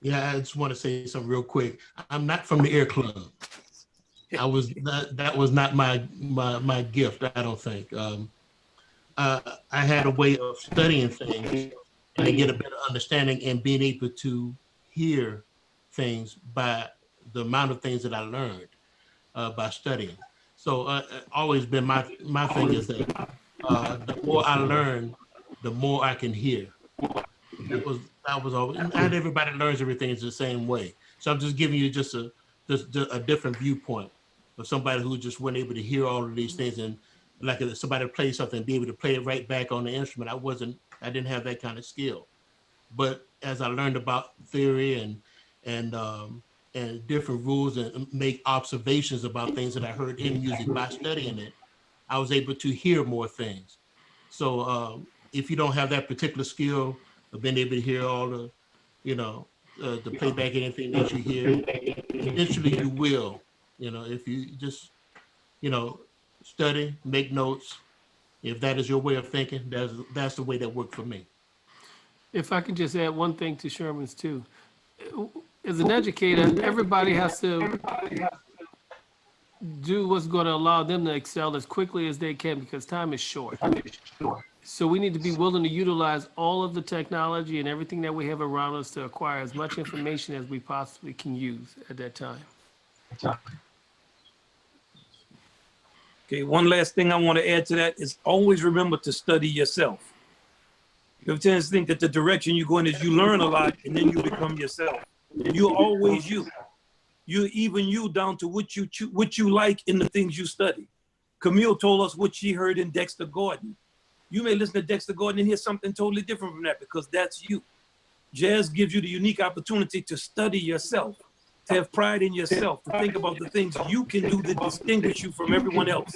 Yeah, I just want to say something real quick. I'm not from the ear club. That was not my gift, I don't think. I had a way of studying things and to get a better understanding and being able to hear things by the amount of things that I learned by studying. So always been my thing is that the more I learn, the more I can hear. That was always, not everybody learns everything the same way. So I'm just giving you just a different viewpoint of somebody who just wasn't able to hear all of these things, and like if somebody plays something, be able to play it right back on the instrument. I didn't have that kind of skill. But as I learned about theory and different rules and make observations about things that I heard in music by studying it, I was able to hear more things. So if you don't have that particular skill of being able to hear all the, to play back anything that you hear, eventually you will, if you just, study, make notes. If that is your way of thinking, that's the way that worked for me. If I could just add one thing to Sherman's too. As an educator, everybody has to do what's going to allow them to excel as quickly as they can, because time is short. So we need to be willing to utilize all of the technology and everything that we have around us to acquire as much information as we possibly can use at that time. Okay, one last thing I want to add to that is always remember to study yourself. You have a tendency to think that the direction you go in is you learn a lot and then you become yourself. And you're always you. You're even you down to what you like in the things you study. Camille told us what she heard in Dexter Gordon. You may listen to Dexter Gordon and hear something totally different from that, because that's you. Jazz gives you the unique opportunity to study yourself, to have pride in yourself, to think about the things you can do that distinguish you from everyone else.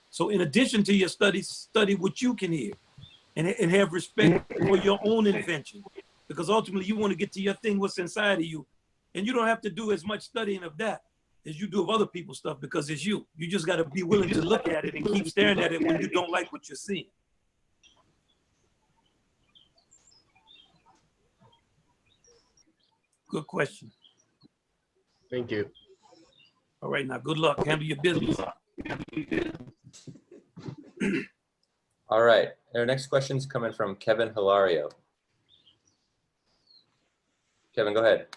So in addition to your studies, study what you can hear and have respect for your own invention. Because ultimately you want to get to your thing, what's inside of you. And you don't have to do as much studying of that as you do of other people's stuff because it's you. You just got to be willing to look at it and keep staring at it when you don't like what you're seeing. Good question. Thank you. All right, now good luck. Handle your business. All right, our next question is coming from Kevin Hilario. Kevin, go ahead.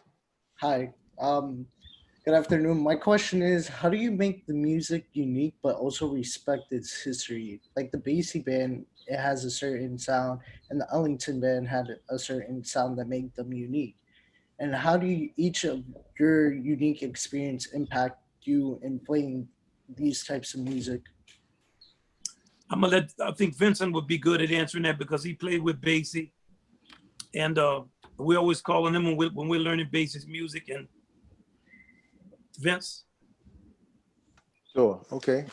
Hi. Good afternoon. My question is, how do you make the music unique but also respect its history? Like the Basie band, it has a certain sound, and the Ellington band had a certain sound that made them unique. And how do you, each of your unique experience impact you in playing these types of music? I think Vincent would be good at answering that because he played with Basie. And we always call on him when we're learning Basie's music. And Vince? Sure, okay.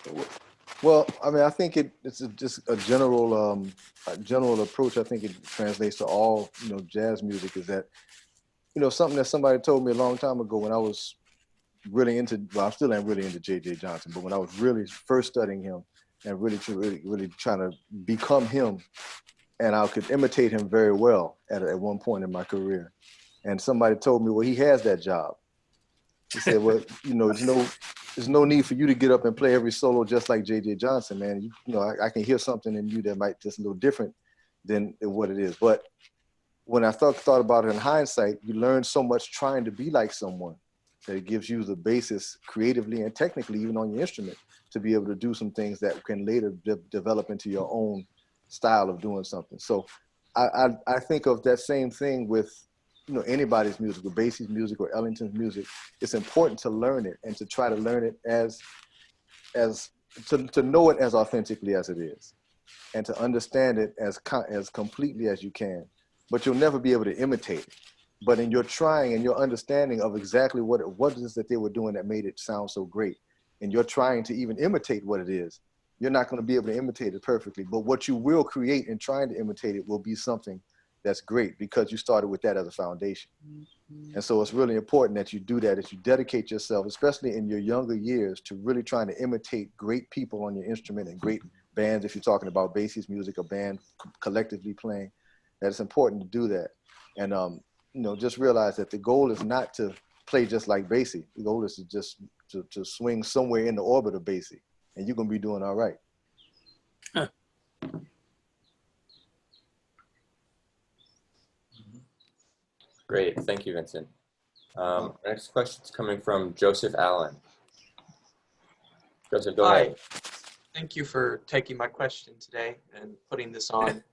Well, I mean, I think it's just a general approach. I think it translates to all, jazz music is that, something that somebody told me a long time ago when I was really into, well, I still am really into J.J. Johnson, but when I was really first studying him and really trying to become him, and I could imitate him very well at one point in my career. And somebody told me, well, he has that job. He said, well, there's no need for you to get up and play every solo just like J.J. Johnson, man. I can hear something in you that might just a little different than what it is. But when I thought about it in hindsight, you learn so much trying to be like someone that it gives you the basis creatively and technically, even on your instrument, to be able to do some things that can later develop into your own style of doing something. So I think of that same thing with anybody's music, with Basie's music or Ellington's music. It's important to learn it and to try to learn it to know it as authentically as it is, and to understand it as completely as you can. But you'll never be able to imitate it. But in your trying and your understanding of exactly what it is that they were doing that made it sound so great, and you're trying to even imitate what it is, you're not going to be able to imitate it perfectly. But what you will create in trying to imitate it will be something that's great because you started with that as a foundation. And so it's really important that you do that, that you dedicate yourself, especially in your younger years, to really trying to imitate great people on your instrument and great bands. If you're talking about Basie's music, a band collectively playing, that it's important to do that. And, just realize that the goal is not to play just like Basie. The goal is to just to swing somewhere in the orbit of Basie, and you're going to be doing all right. Great, thank you, Vincent. Next question is coming from Joseph Allen. Joseph, go ahead. Thank you for taking my question today and putting this on.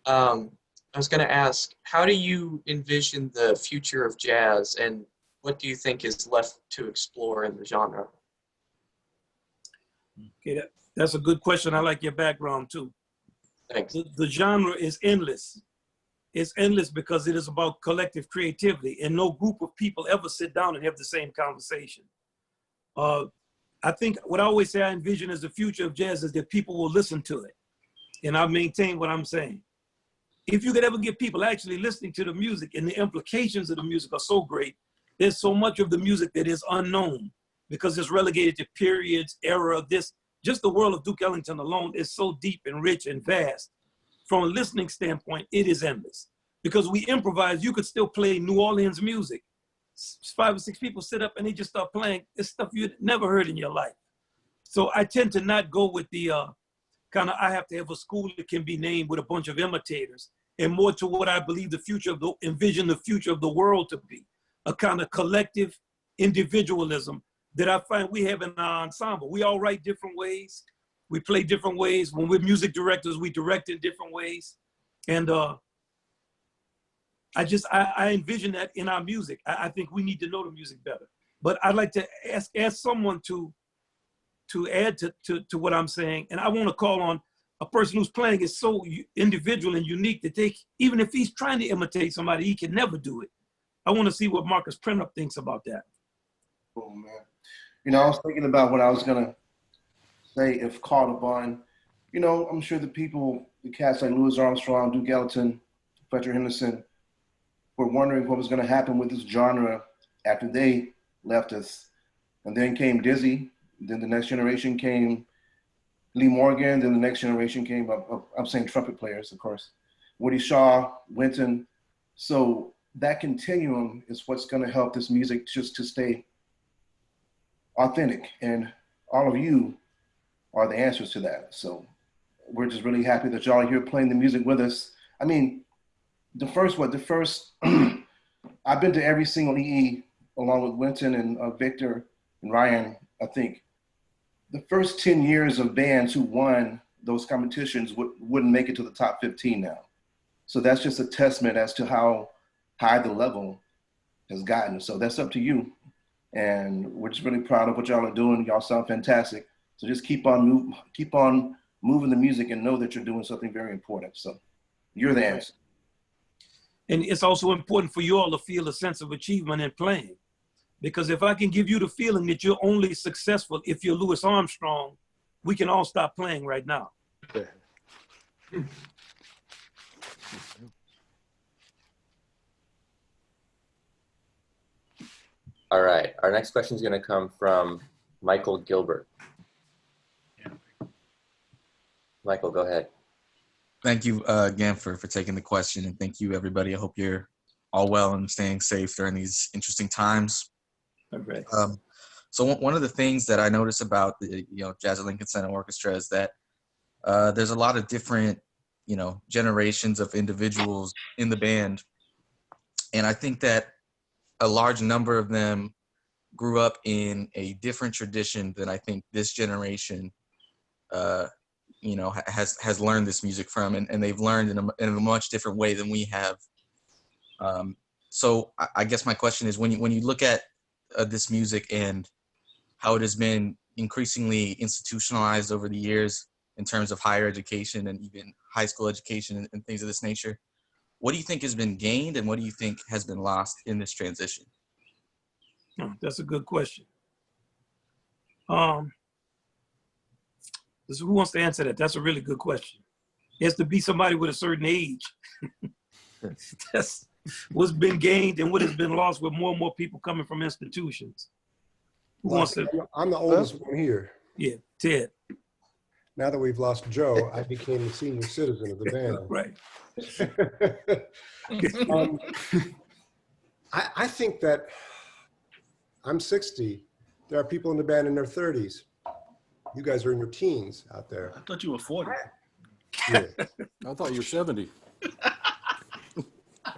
I was going to ask, how do you envision the future of jazz, and what do you think is left to explore in the genre? Okay, that's a good question. I like your background too. Thanks. The genre is endless. It's endless because it is about collective creativity, and no group of people ever sit down and have the same conversation. I think what I always say I envision as the future of jazz is that people will listen to it. And I maintain what I'm saying. If you could ever get people actually listening to the music, and the implications of the music are so great, there's so much of the music that is unknown because it's relegated to periods, era, just the world of Duke Ellington alone is so deep and rich and vast. From a listening standpoint, it is endless because we improvise. You could still play New Orleans music. 5 or 6 people sit up and they just start playing. It's stuff you'd never heard in your life. So I tend to not go with the I have to have a school that can be named with a bunch of imitators, and more to what I believe envision the future of the world to be, a kind of collective individualism that I find we have in our ensemble. We all write different ways. We play different ways. When we're music directors, we direct in different ways. And I envision that in our music. I think we need to know the music better. But I'd like to ask someone to add to what I'm saying. And I want to call on a person who's playing is so individual and unique that even if he's trying to imitate somebody, he can never do it. I want to see what Marcus Prentup thinks about that. Oh man, you know, I was thinking about what I was gonna say if called upon. You know, I'm sure the cats like Louis Armstrong, Duke Ellington, Fletcher Henderson, were wondering what was going to happen with this genre after they left us. And then came Dizzy. Then the next generation came Lee Morgan. Then the next generation came, I'm saying trumpet players, of course, Woody Shaw, Wynton. So that continuum is what's going to help this music just to stay authentic. And all of you are the answers to that. So we're just really happy that y'all are here playing the music with us. I mean, the first, I've been to every single EE along with Wynton and Victor and Ryan, I think. The first 10 years of bands who won those competitions wouldn't make it to the top 15 now. So that's just a testament as to how high the level has gotten. So that's up to you. And we're just really proud of what y'all are doing. Y'all sound fantastic. So just keep on moving the music and know that you're doing something very important. So you're the answer. And it's also important for you all to feel a sense of achievement in playing. Because if I can give you the feeling that you're only successful if you're Louis Armstrong, we can all stop playing right now. Yeah. All right, our next question is going to come from Michael Gilbert. Michael, go ahead. Thank you again for taking the question, and thank you, everybody. I hope you're all well and staying safe during these interesting times. Okay. So one of the things that I notice about the Jazz at Lincoln Center Orchestra is that there's a lot of different generations of individuals in the band, and I think that a large number of them grew up in a different tradition than I think this generation has learned this music from, and they've learned in a much different way than we have. So I guess my question is, when you look at this music and how it has been increasingly institutionalized over the years in terms of higher education and even high school education and things of this nature, what do you think has been gained and what do you think has been lost in this transition? That's a good question. Who wants to answer that? That's a really good question. It has to be somebody with a certain age. That's what's been gained and what has been lost with more and more people coming from institutions. Who wants to? I'm the oldest one here. Yeah, Ted. Now that we've lost Joe, I became the senior citizen of the band. Right. I think that I'm 60. There are people in the band in their 30s. You guys are in your teens out there. I thought you were 40. Yeah. I thought you were 70.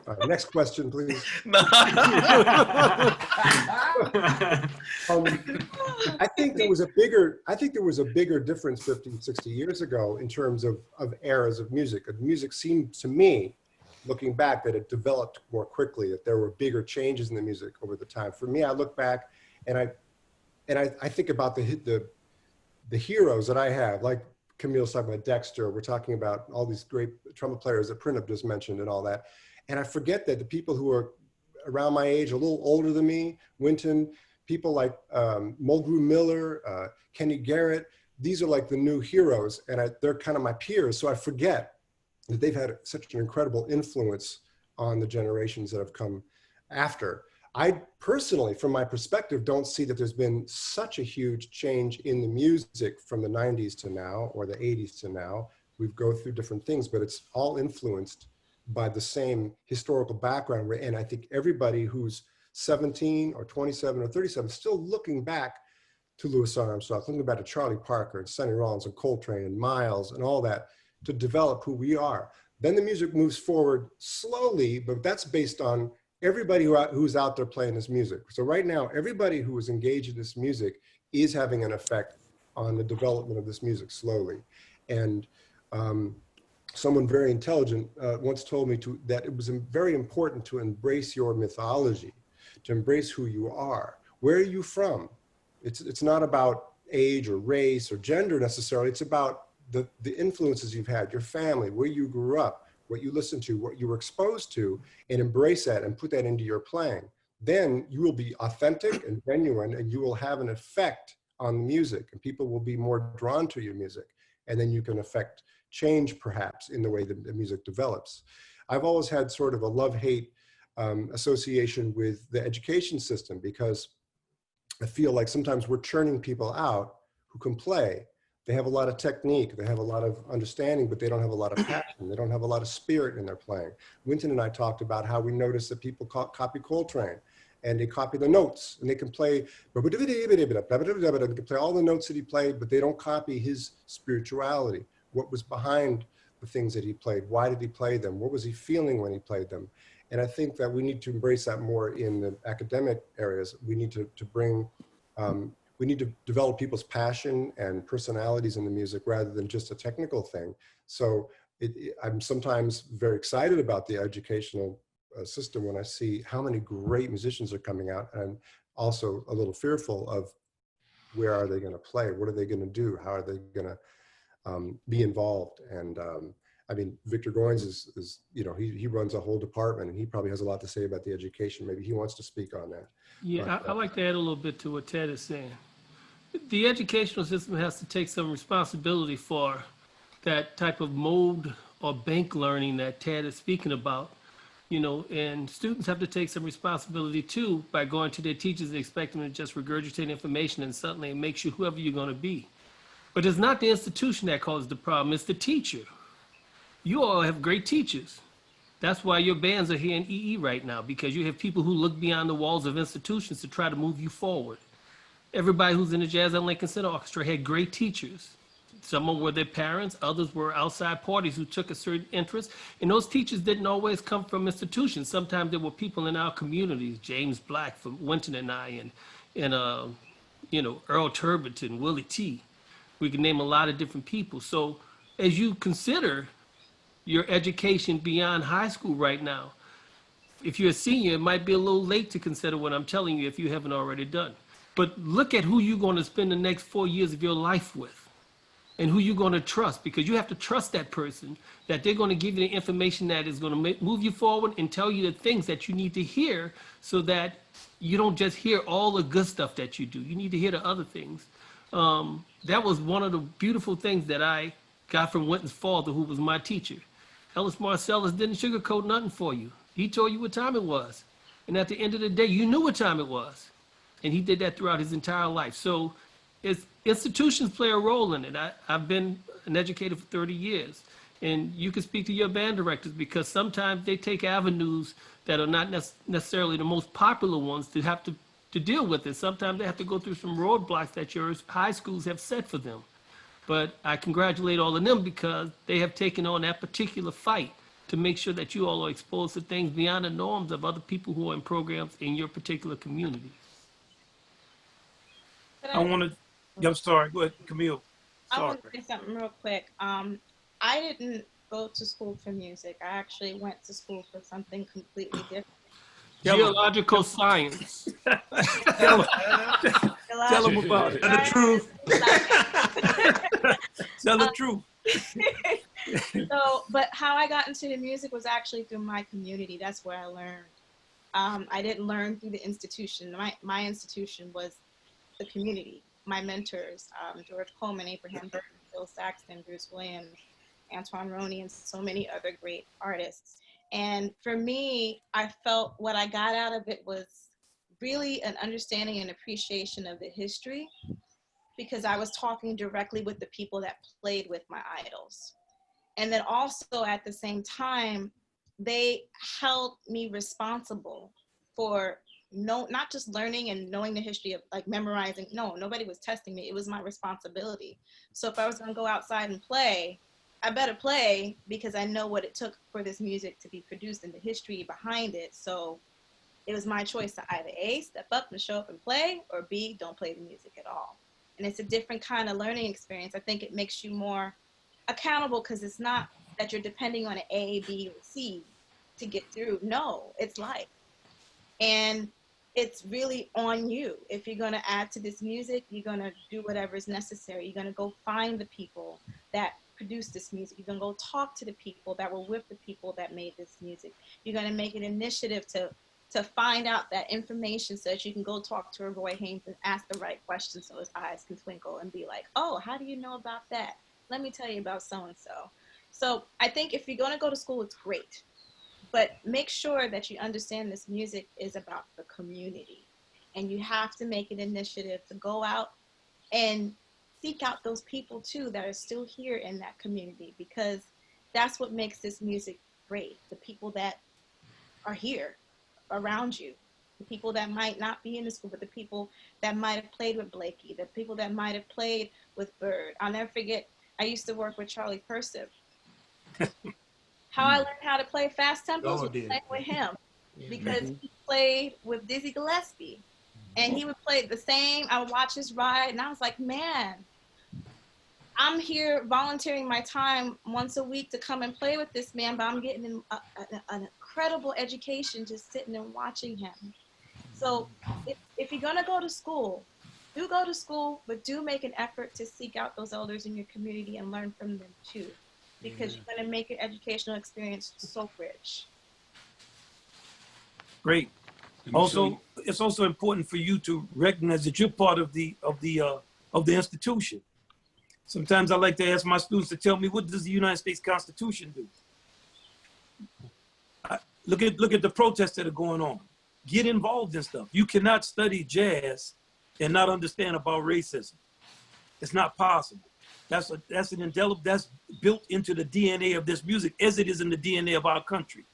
All right, next question, please. I think there was a bigger difference 50, 60 years ago in terms of eras of music. Music seemed to me, looking back, that it developed more quickly, that there were bigger changes in the music over the time. For me, I look back and I think about the heroes that I have, like Camille's talking about Dexter. We're talking about all these great trumpet players that Prentup just mentioned and all that. And I forget that the people who are around my age, a little older than me, Wynton, people like Mulgrew Miller, Kenny Garrett, these are like the new heroes, and they're kind of my peers. So I forget that they've had such an incredible influence on the generations that have come after. I personally, from my perspective, don't see that there's been such a huge change in the music from the 90s to now, or the 80s to now. We've go through different things, but it's all influenced by the same historical background. And I think everybody who's 17 or 27 or 37 still looking back to Louis Armstrong, looking back to Charlie Parker and Sonny Rollins and Coltrane and Miles and all that to develop who we are. Then the music moves forward slowly, but that's based on everybody who's out there playing this music. So right now, everybody who is engaged in this music is having an effect on the development of this music slowly. And someone very intelligent once told me that it was very important to embrace your mythology, to embrace who you are. Where are you from? It's not about age or race or gender necessarily. It's about the influences you've had, your family, where you grew up, what you listened to, what you were exposed to, and embrace that and put that into your playing. Then you will be authentic and genuine, and you will have an effect on the music, and people will be more drawn to your music. And then you can affect change perhaps in the way that the music develops. I've always had sort of a love-hate association with the education system, because I feel like sometimes we're churning people out who can play. They have a lot of technique, they have a lot of understanding, but they don't have a lot of passion. They don't have a lot of spirit in their playing. Wynton and I talked about how we noticed that people copy Coltrane, and they copy the notes, and they can play, they can play all the notes that he played, but they don't copy his spirituality. What was behind the things that he played? Why did he play them? What was he feeling when he played them? And I think that we need to embrace that more in the academic areas. We need to bring, we need to develop people's passion and personalities in the music rather than just a technical thing. So I'm sometimes very excited about the educational system when I see how many great musicians are coming out, and also a little fearful of where are they going to play? What are they going to do? How are they going to be involved? And I mean, Victor Goins is, you know, he runs a whole department, and he probably has a lot to say about the education. Maybe he wants to speak on that. Yeah, But, I'd like to add a little bit to what Ted is saying. The educational system has to take some responsibility for that type of mode or bank learning that Ted is speaking about. You know, and students have to take some responsibility too by going to their teachers and expecting them to just regurgitate information, and suddenly it makes you whoever you're going to be. But it's not the institution that causes the problem, it's the teacher. You all have great teachers. That's why your bands are here in EE right now, because you have people who look beyond the walls of institutions to try to move you forward. Everybody who's in the Jazz at Lincoln Center Orchestra had great teachers. Some were their parents, others were outside parties who took a certain interest. And those teachers didn't always come from institutions. Sometimes there were people in our communities, James Black from Wynton and I, and you know, Earl Turberton, Willie T. We can name a lot of different people. So as you consider your education beyond high school right now, if you're a senior, it might be a little late to consider what I'm telling you if you haven't already done. But look at who you're going to spend the next 4 years of your life with, and who you're going to trust, because you have to trust that person, that they're going to give you the information that is going to move you forward and tell you the things that you need to hear, so that you don't just hear all the good stuff that you do. You need to hear the other things. That was one of the beautiful things that I got from Wynton's father, who was my teacher. Ellis Marsalis didn't sugarcoat nothing for you. He told you what time it was. And at the end of the day, you knew what time it was. And he did that throughout his entire life. So institutions play a role in it. I've been an educator for 30 years. And you can speak to your band directors, because sometimes they take avenues that are not necessarily the most popular ones to have to deal with it. Sometimes they have to go through some roadblocks that your high schools have set for them. But I congratulate all of them, because they have taken on that particular fight to make sure that you all are exposed to things beyond the norms of other people who are in programs in your particular community. I want to, I'm sorry, go ahead, Camille. I Sorry. want to say something real quick. I didn't go to school for music. I actually went to school for something completely different. Geological science. Tell them about it. Tell the truth. Tell the truth. So, but how I got into the music was actually through my community. That's where I learned. I didn't learn through the institution. My institution was the community. My mentors, George Coleman, Abraham Burton, Phil Saxton, Bruce Williams, Antoine Roney, and so many other great artists. And for me, I felt what I got out of it was really an understanding and appreciation of the history, because I was talking directly with the people that played with my idols. And then also at the same time, they held me responsible for not just learning and knowing the history of like memorizing. No, nobody was testing me. It was my responsibility. So if I was gonna go outside and play, I better play, because I know what it took for this music to be produced and the history behind it. So it was my choice to either A, step up and show up and play, or B, don't play the music at all. And it's a different kind of learning experience. I think it makes you more accountable, because it's not that you're depending on an A, B, or C to get through. No, it's life. And it's really on you. If you're gonna add to this music, you're gonna do whatever is necessary. You're gonna go find the people that produce this music. You're going to go talk to the people that were with the people that made this music. You're going to make an initiative to find out that information so that you can go talk to a Roy Haynes and ask the right questions so his eyes can twinkle and be like, oh, how do you know about that? Let me tell you about so-and-so. So I think if you're going to go to school, it's great. But make sure that you understand this music is about the community. And you have to make an initiative to go out and seek out those people too that are still here in that community, because that's what makes this music great. The people that are here around you, the people that might not be in the school, but the people that might have played with Blakey, the people that might have played with Bird. I'll never forget, I used to work with Charlie Persiv. How I learned how to play fast tempos was playing with him, because he played with Dizzy Gillespie. And he would play the same. I would watch his ride, and I was like, man, I'm here volunteering my time once a week to come and play with this man, but I'm getting an incredible education just sitting and watching him. So if you're going to go to school, do go to school, but do make an effort to seek out those elders in your community and learn from them too, because you're going to make your educational experience so rich. Great. Also, it's also important for you to recognize that you're part of the institution. Sometimes I like to ask my students to tell me, what does the United States Constitution do? Look at the protests that are going on. Get involved in stuff. You cannot study jazz and not understand about racism. It's not possible. That's built into the DNA of this music, as it is in the DNA of our country.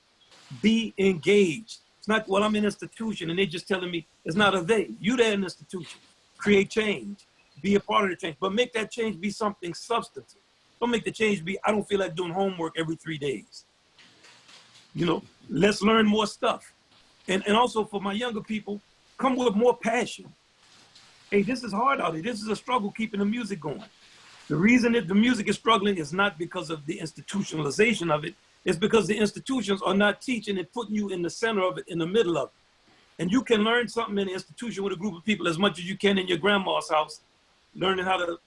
Be engaged. It's not, well, I'm an institution and they're just telling me, it's not a they. You there an institution. Create change. Be a part of the change. But make that change be something substantive. Don't make the change be, I don't feel like doing homework every 3 days. You know, let's learn more stuff. And also for my younger people, come with more passion. Hey, this is hard out here. This is a struggle keeping the music going. The reason that the music is struggling is not because of the institutionalization of it. It's because the institutions are not teaching and putting you in the center of it, in the middle of it. And you can learn something in the institution with a group of people as much as you can in your grandma's house, learning how to,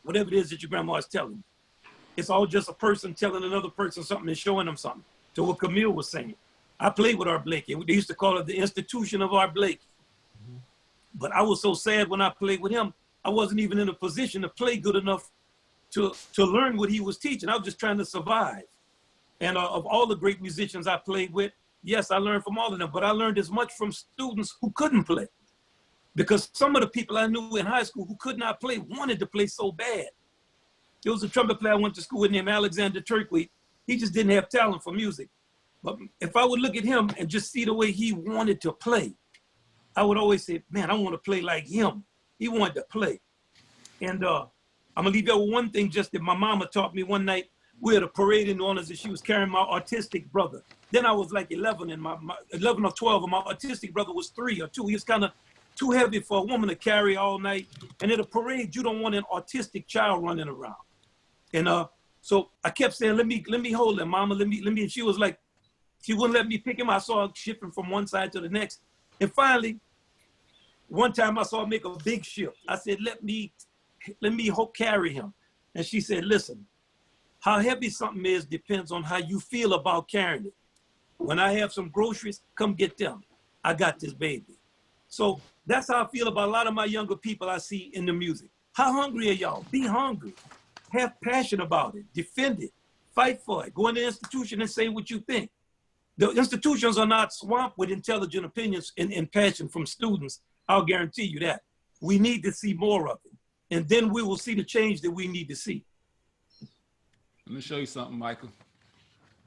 whatever it is that your grandma is telling you. It's all just a person telling another person something and showing them something. To what Camille was saying. I played with Art Blakey. They used to call it the institution of Art Blakey. But I was so sad when I played with him, I wasn't even in a position to play good enough to learn what he was teaching. I was just trying to survive. And of all the great musicians I played with, yes, I learned from all of them, but I learned as much from students who couldn't play. Because some of the people I knew in high school who could not play wanted to play so bad. There was a trumpet player I went to school with named Alexander Turkley. He just didn't have talent for music. But if I would look at him and just see the way he wanted to play, I would always say, man, I want to play like him. He wanted to play. And I'm gonna leave you with one thing just that my mama taught me one night. We had a parade in New Orleans and she was carrying my autistic brother. Then I was like 11 and my 11 or 12 and my autistic brother was 3 or 2. He was kind of too heavy for a woman to carry all night. And at a parade, you don't want an autistic child running around. And so I kept saying, let me hold him, mama, let me, and she was like, she wouldn't let me pick him. I saw her shifting from one side to the next. And finally, one time I saw her make a big shift. I said, let me carry him. And she said, listen, how heavy something is depends on how you feel about carrying it. When I have some groceries, come get them. I got this baby. So that's how I feel about a lot of my younger people I see in the music. How hungry are y'all? Be hungry. Have passion about it. Defend it. Fight for it. Go in the institution and say what you think. The institutions are not swamped with intelligent opinions and passion from students. I'll guarantee you that. We need to see more of it. And then we will see the change that we need to see. Let me show you something, Michael.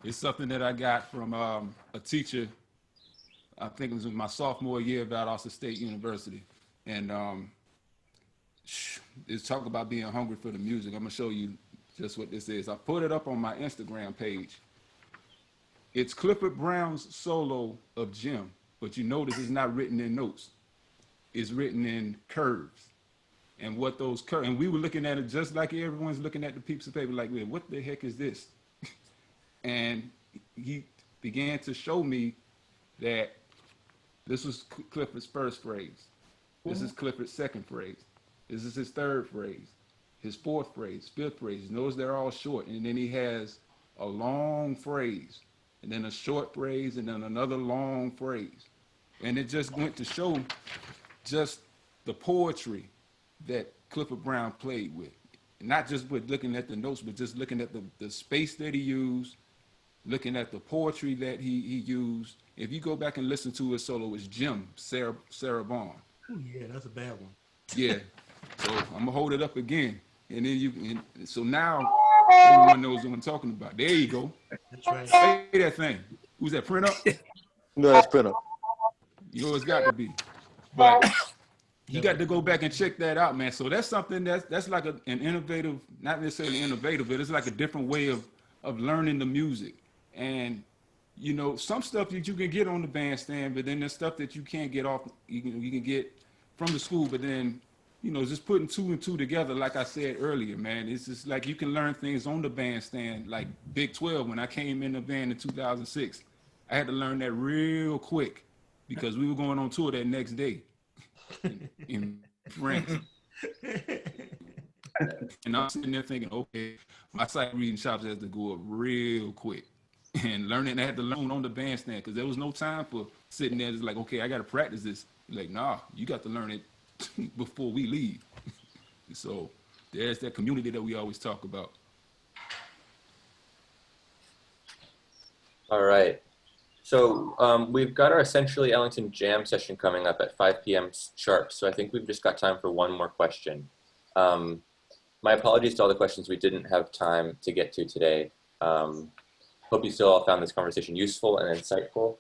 It's something that I got from a teacher, I think it was in my sophomore year at Valdosta State University. And it's talk about being hungry for the music. I'm gonna show you just what this is. I put it up on my Instagram page. It's Clifford Brown's solo of Jim, but you notice it's not written in notes. It's written in curves. And what those curves, and we were looking at it just like everyone's looking at the piece of paper, like, what the heck is this? And he began to show me that this was Clifford's first phrase. This is Clifford's second phrase. This is his third phrase. his fourth phrase, fifth phrase. He knows they're all short, and then he has a long phrase, and then a short phrase, and then another long phrase. And it just went to show just the poetry that Clifford Brown played with. Not just with looking at the notes, but just looking at the space that he used, looking at the poetry that he used. If you go back and listen to his solo, it's Jim, Sarah Vaughan. Oh, yeah, that's a bad one. Yeah. So I'm gonna hold it up again. And then so now everyone knows what I'm talking about. There you go. That's right. Say that thing. Who's that, print up? No, that's print up. You know it's got to be. But you got to go back and check that out, man. So that's something that's like an innovative, not necessarily innovative, but it's like a different way of learning the music. And you know, some stuff that you can get on the bandstand, but then there's stuff that you can't get off. You can get from the school, but then you know, just putting two and two together, like I said earlier, man, it's just like you can learn things on the bandstand, like Big 12. When I came in the band in 2006, I had to learn that real quick because we were going on tour that next day in France. And I'm sitting there thinking, okay, my sight reading chops has to go up real quick. And learning, I had to learn on the bandstand because there was no time for sitting there just like, okay, I got to practice this. Like, nah, you got to learn it before we leave. So there's that community that we always talk about. All right. So we've got our Essentially Ellington Jam session coming up at 5 p.m. sharp. So I think we've just got time for one more question. My apologies to all the questions we didn't have time to get to today. Hope you still all found this conversation useful and insightful.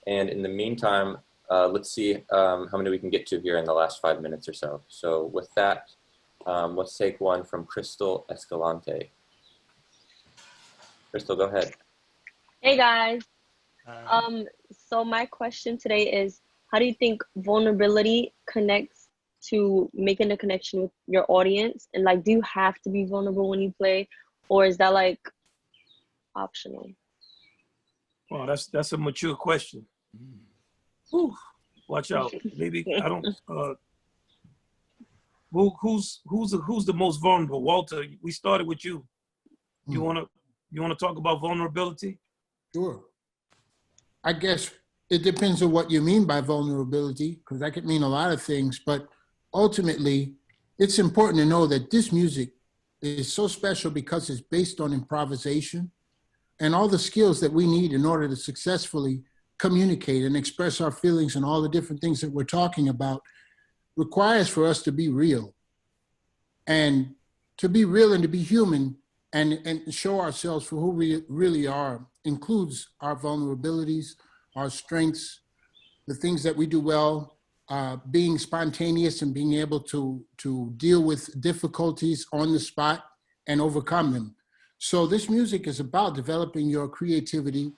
And in the meantime, let's see how many we can get to here in the last 5 minutes or so. So with that, let's take one from Crystal Escalante. Crystal, go ahead. Hey guys. So my question today is, how do you think vulnerability connects to making a connection with your audience? And like, do you have to be vulnerable when you play, or is that like optional? Well, that's a mature question. Whew, watch out. Maybe I don't. Who's the most vulnerable? Walter, we started with you. You wanna talk about vulnerability? Sure. I guess it depends on what you mean by vulnerability, because that could mean a lot of things, but ultimately it's important to know that this music is so special because it's based on improvisation and all the skills that we need in order to successfully communicate and express our feelings and all the different things that we're talking about requires for us to be real. And to be real and to be human and show ourselves for who we really are includes our vulnerabilities, our strengths, the things that we do well, being spontaneous and being able to deal with difficulties on the spot and overcome them. So this music is about developing your creativity,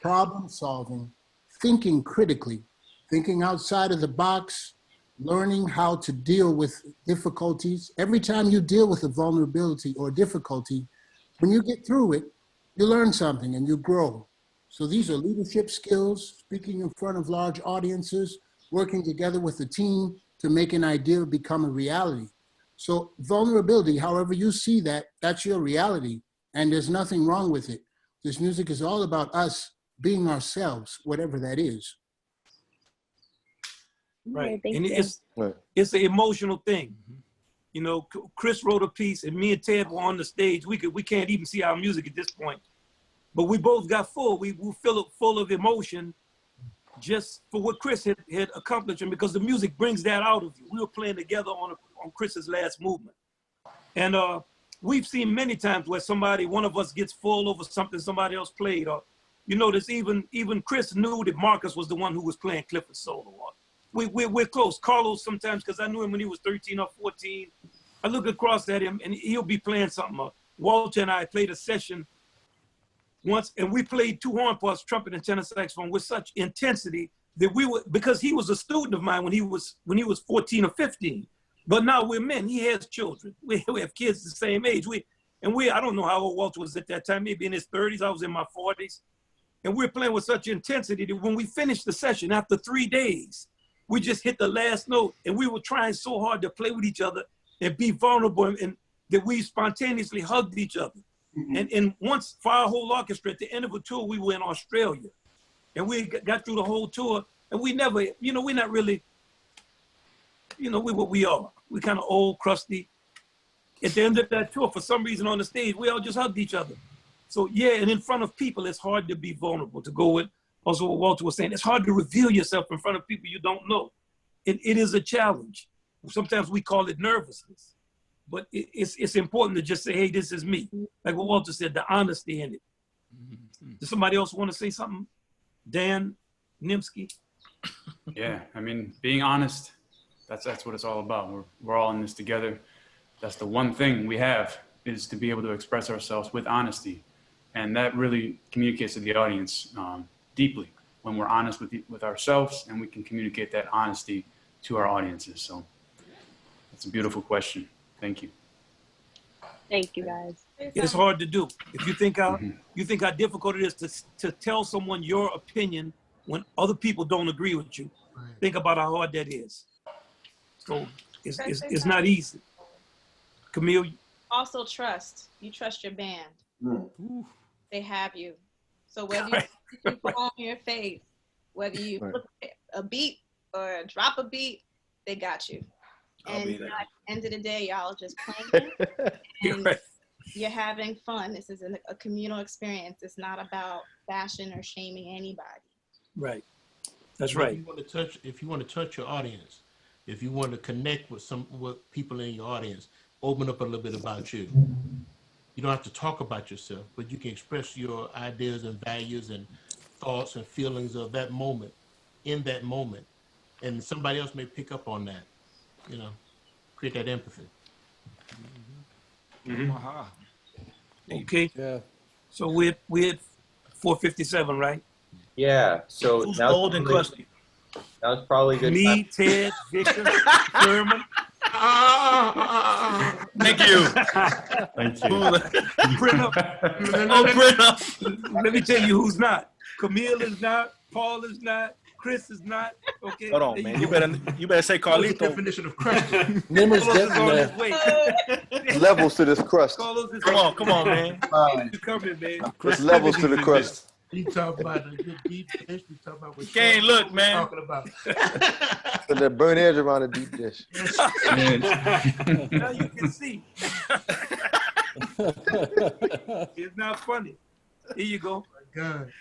problem solving, thinking critically, thinking outside of the box, learning how to deal with difficulties. Every time you deal with a vulnerability or difficulty, when you get through it, you learn something and you grow. So these are leadership skills, speaking in front of large audiences, working together with a team to make an idea become a reality. So vulnerability, however you see that, that's your reality, and there's nothing wrong with it. This music is all about us being ourselves, whatever that is. Right, and it's an emotional thing. You know, Chris wrote a piece, and me and Ted were on the stage. We can't even see our music at this point, but we both got full. We feel full of emotion, just for what Chris had accomplished, and because the music brings that out of you. We were playing together on Chris's last movement, and we've seen many times where one of us gets full over something somebody else played, or you notice even Chris knew that Marcus was the one who was playing Clifford's solo. We're close. Carlos sometimes, because I knew him when he was 13 or 14. I look across at him and he'll be playing something. Walter and I played a session once, and we played two horn parts, trumpet and tenor saxophone, with such intensity that because he was a student of mine when he was 14 or 15. But now we're men. He has children. We have kids the same age. I don't know how old Walter was at that time, maybe in his 30s. I was in my 40s. And we're playing with such intensity that when we finished the session after 3 days, we just hit the last note, and we were trying so hard to play with each other and be vulnerable and that we spontaneously hugged each other. And once for our whole orchestra, at the end of a tour, we were in Australia. And we got through the whole tour, and we never, you know, we're not really, you know, we're what we are. We're kind of old, crusty. At the end of that tour, for some reason on the stage, we all just hugged each other. So yeah, and in front of people, it's hard to be vulnerable, to go with also what Walter was saying. It's hard to reveal yourself in front of people you don't know. It is a challenge. Sometimes we call it nervousness, but it's important to just say, hey, this is me. Like what Walter said, the honesty in it. Does somebody else want to say something? Dan Nimsky? Yeah, I mean, being honest, that's what it's all about. We're all in this together. That's the one thing we have, is to be able to express ourselves with honesty. And that really communicates to the audience deeply when we're honest with ourselves, and we can communicate that honesty to our audiences. So that's a beautiful question. Thank you. Thank you, guys. It's hard to do. If you think how difficult it is to tell someone your opinion when other people don't agree with you, think about how hard that is. So it's not easy. Camille? Also trust. You trust your band. They have you. So whether you perform your face, whether you put a beat or drop a beat, they got you. And at the end of the day, y'all just playing and you're having fun. This is a communal experience. It's not about bashing or shaming anybody. Right. That's right. If you want to touch your audience, if you want to connect with people in your audience, open up a little bit about you. You don't have to talk about yourself, but you can express your ideas and values and thoughts and feelings of that moment, in that moment. And somebody else may pick up on that, you know, create that empathy. Okay. Yeah. So we're at 4:57, right? Yeah. So who's now old and crusty? That was probably good. Me, Ted, Victor, Sherman. Thank you. Thank you. Brenna. Oh, Brenna. Let me tell you who's not. Camille is not. Paul is not. Chris is not. Okay. Hold on, man. You better say Carlito. Definition of crusty. Nimmer's Carlos is getting on there. his way. Levels to this crust. Carlos is Come on, man. You coming, man. There's levels to the crust. You talk about the good deep dish. We talk about what you can't look, man. Talking about. So that burnt edge around the deep dish. Now you can see. It's not funny. Here you go. God.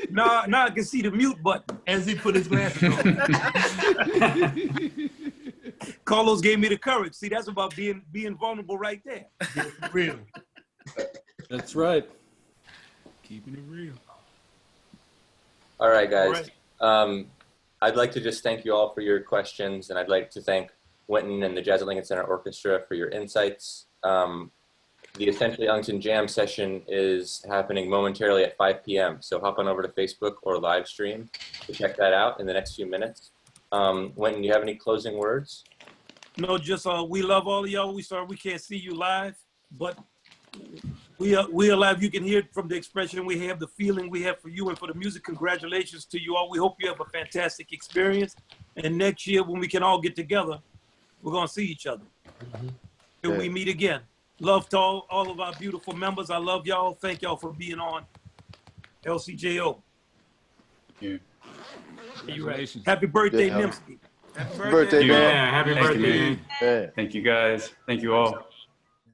Now I can see the mute button. As he put his glasses on. Carlos gave me the courage. See, that's about being vulnerable right there. Yeah, for real. That's right. Keeping it real. All right, guys. I'd like to just thank you all for your questions, and I'd like to thank Wynton and the Jazz at Lincoln Center Orchestra for your insights. The Essentially Ellington Jam session is happening momentarily at 5 p.m. So hop on over to Facebook or live stream to check that out in the next few minutes. Wynton, do you have any closing words? No, just we love all of y'all. We sorry we can't see you live, but we are live. You can hear it from the expression we have, the feeling we have for you and for the music. Congratulations to you all. We hope you have a fantastic experience. And next year, when we can all get together, we're going to see each other. Till we meet again. Love to all of our beautiful members. I love y'all. Thank y'all for being on LCJO. Yeah. Congratulations. Happy birthday, Nimsky. Happy birthday, man. Happy birthday. Thank you, guys. Thank you all.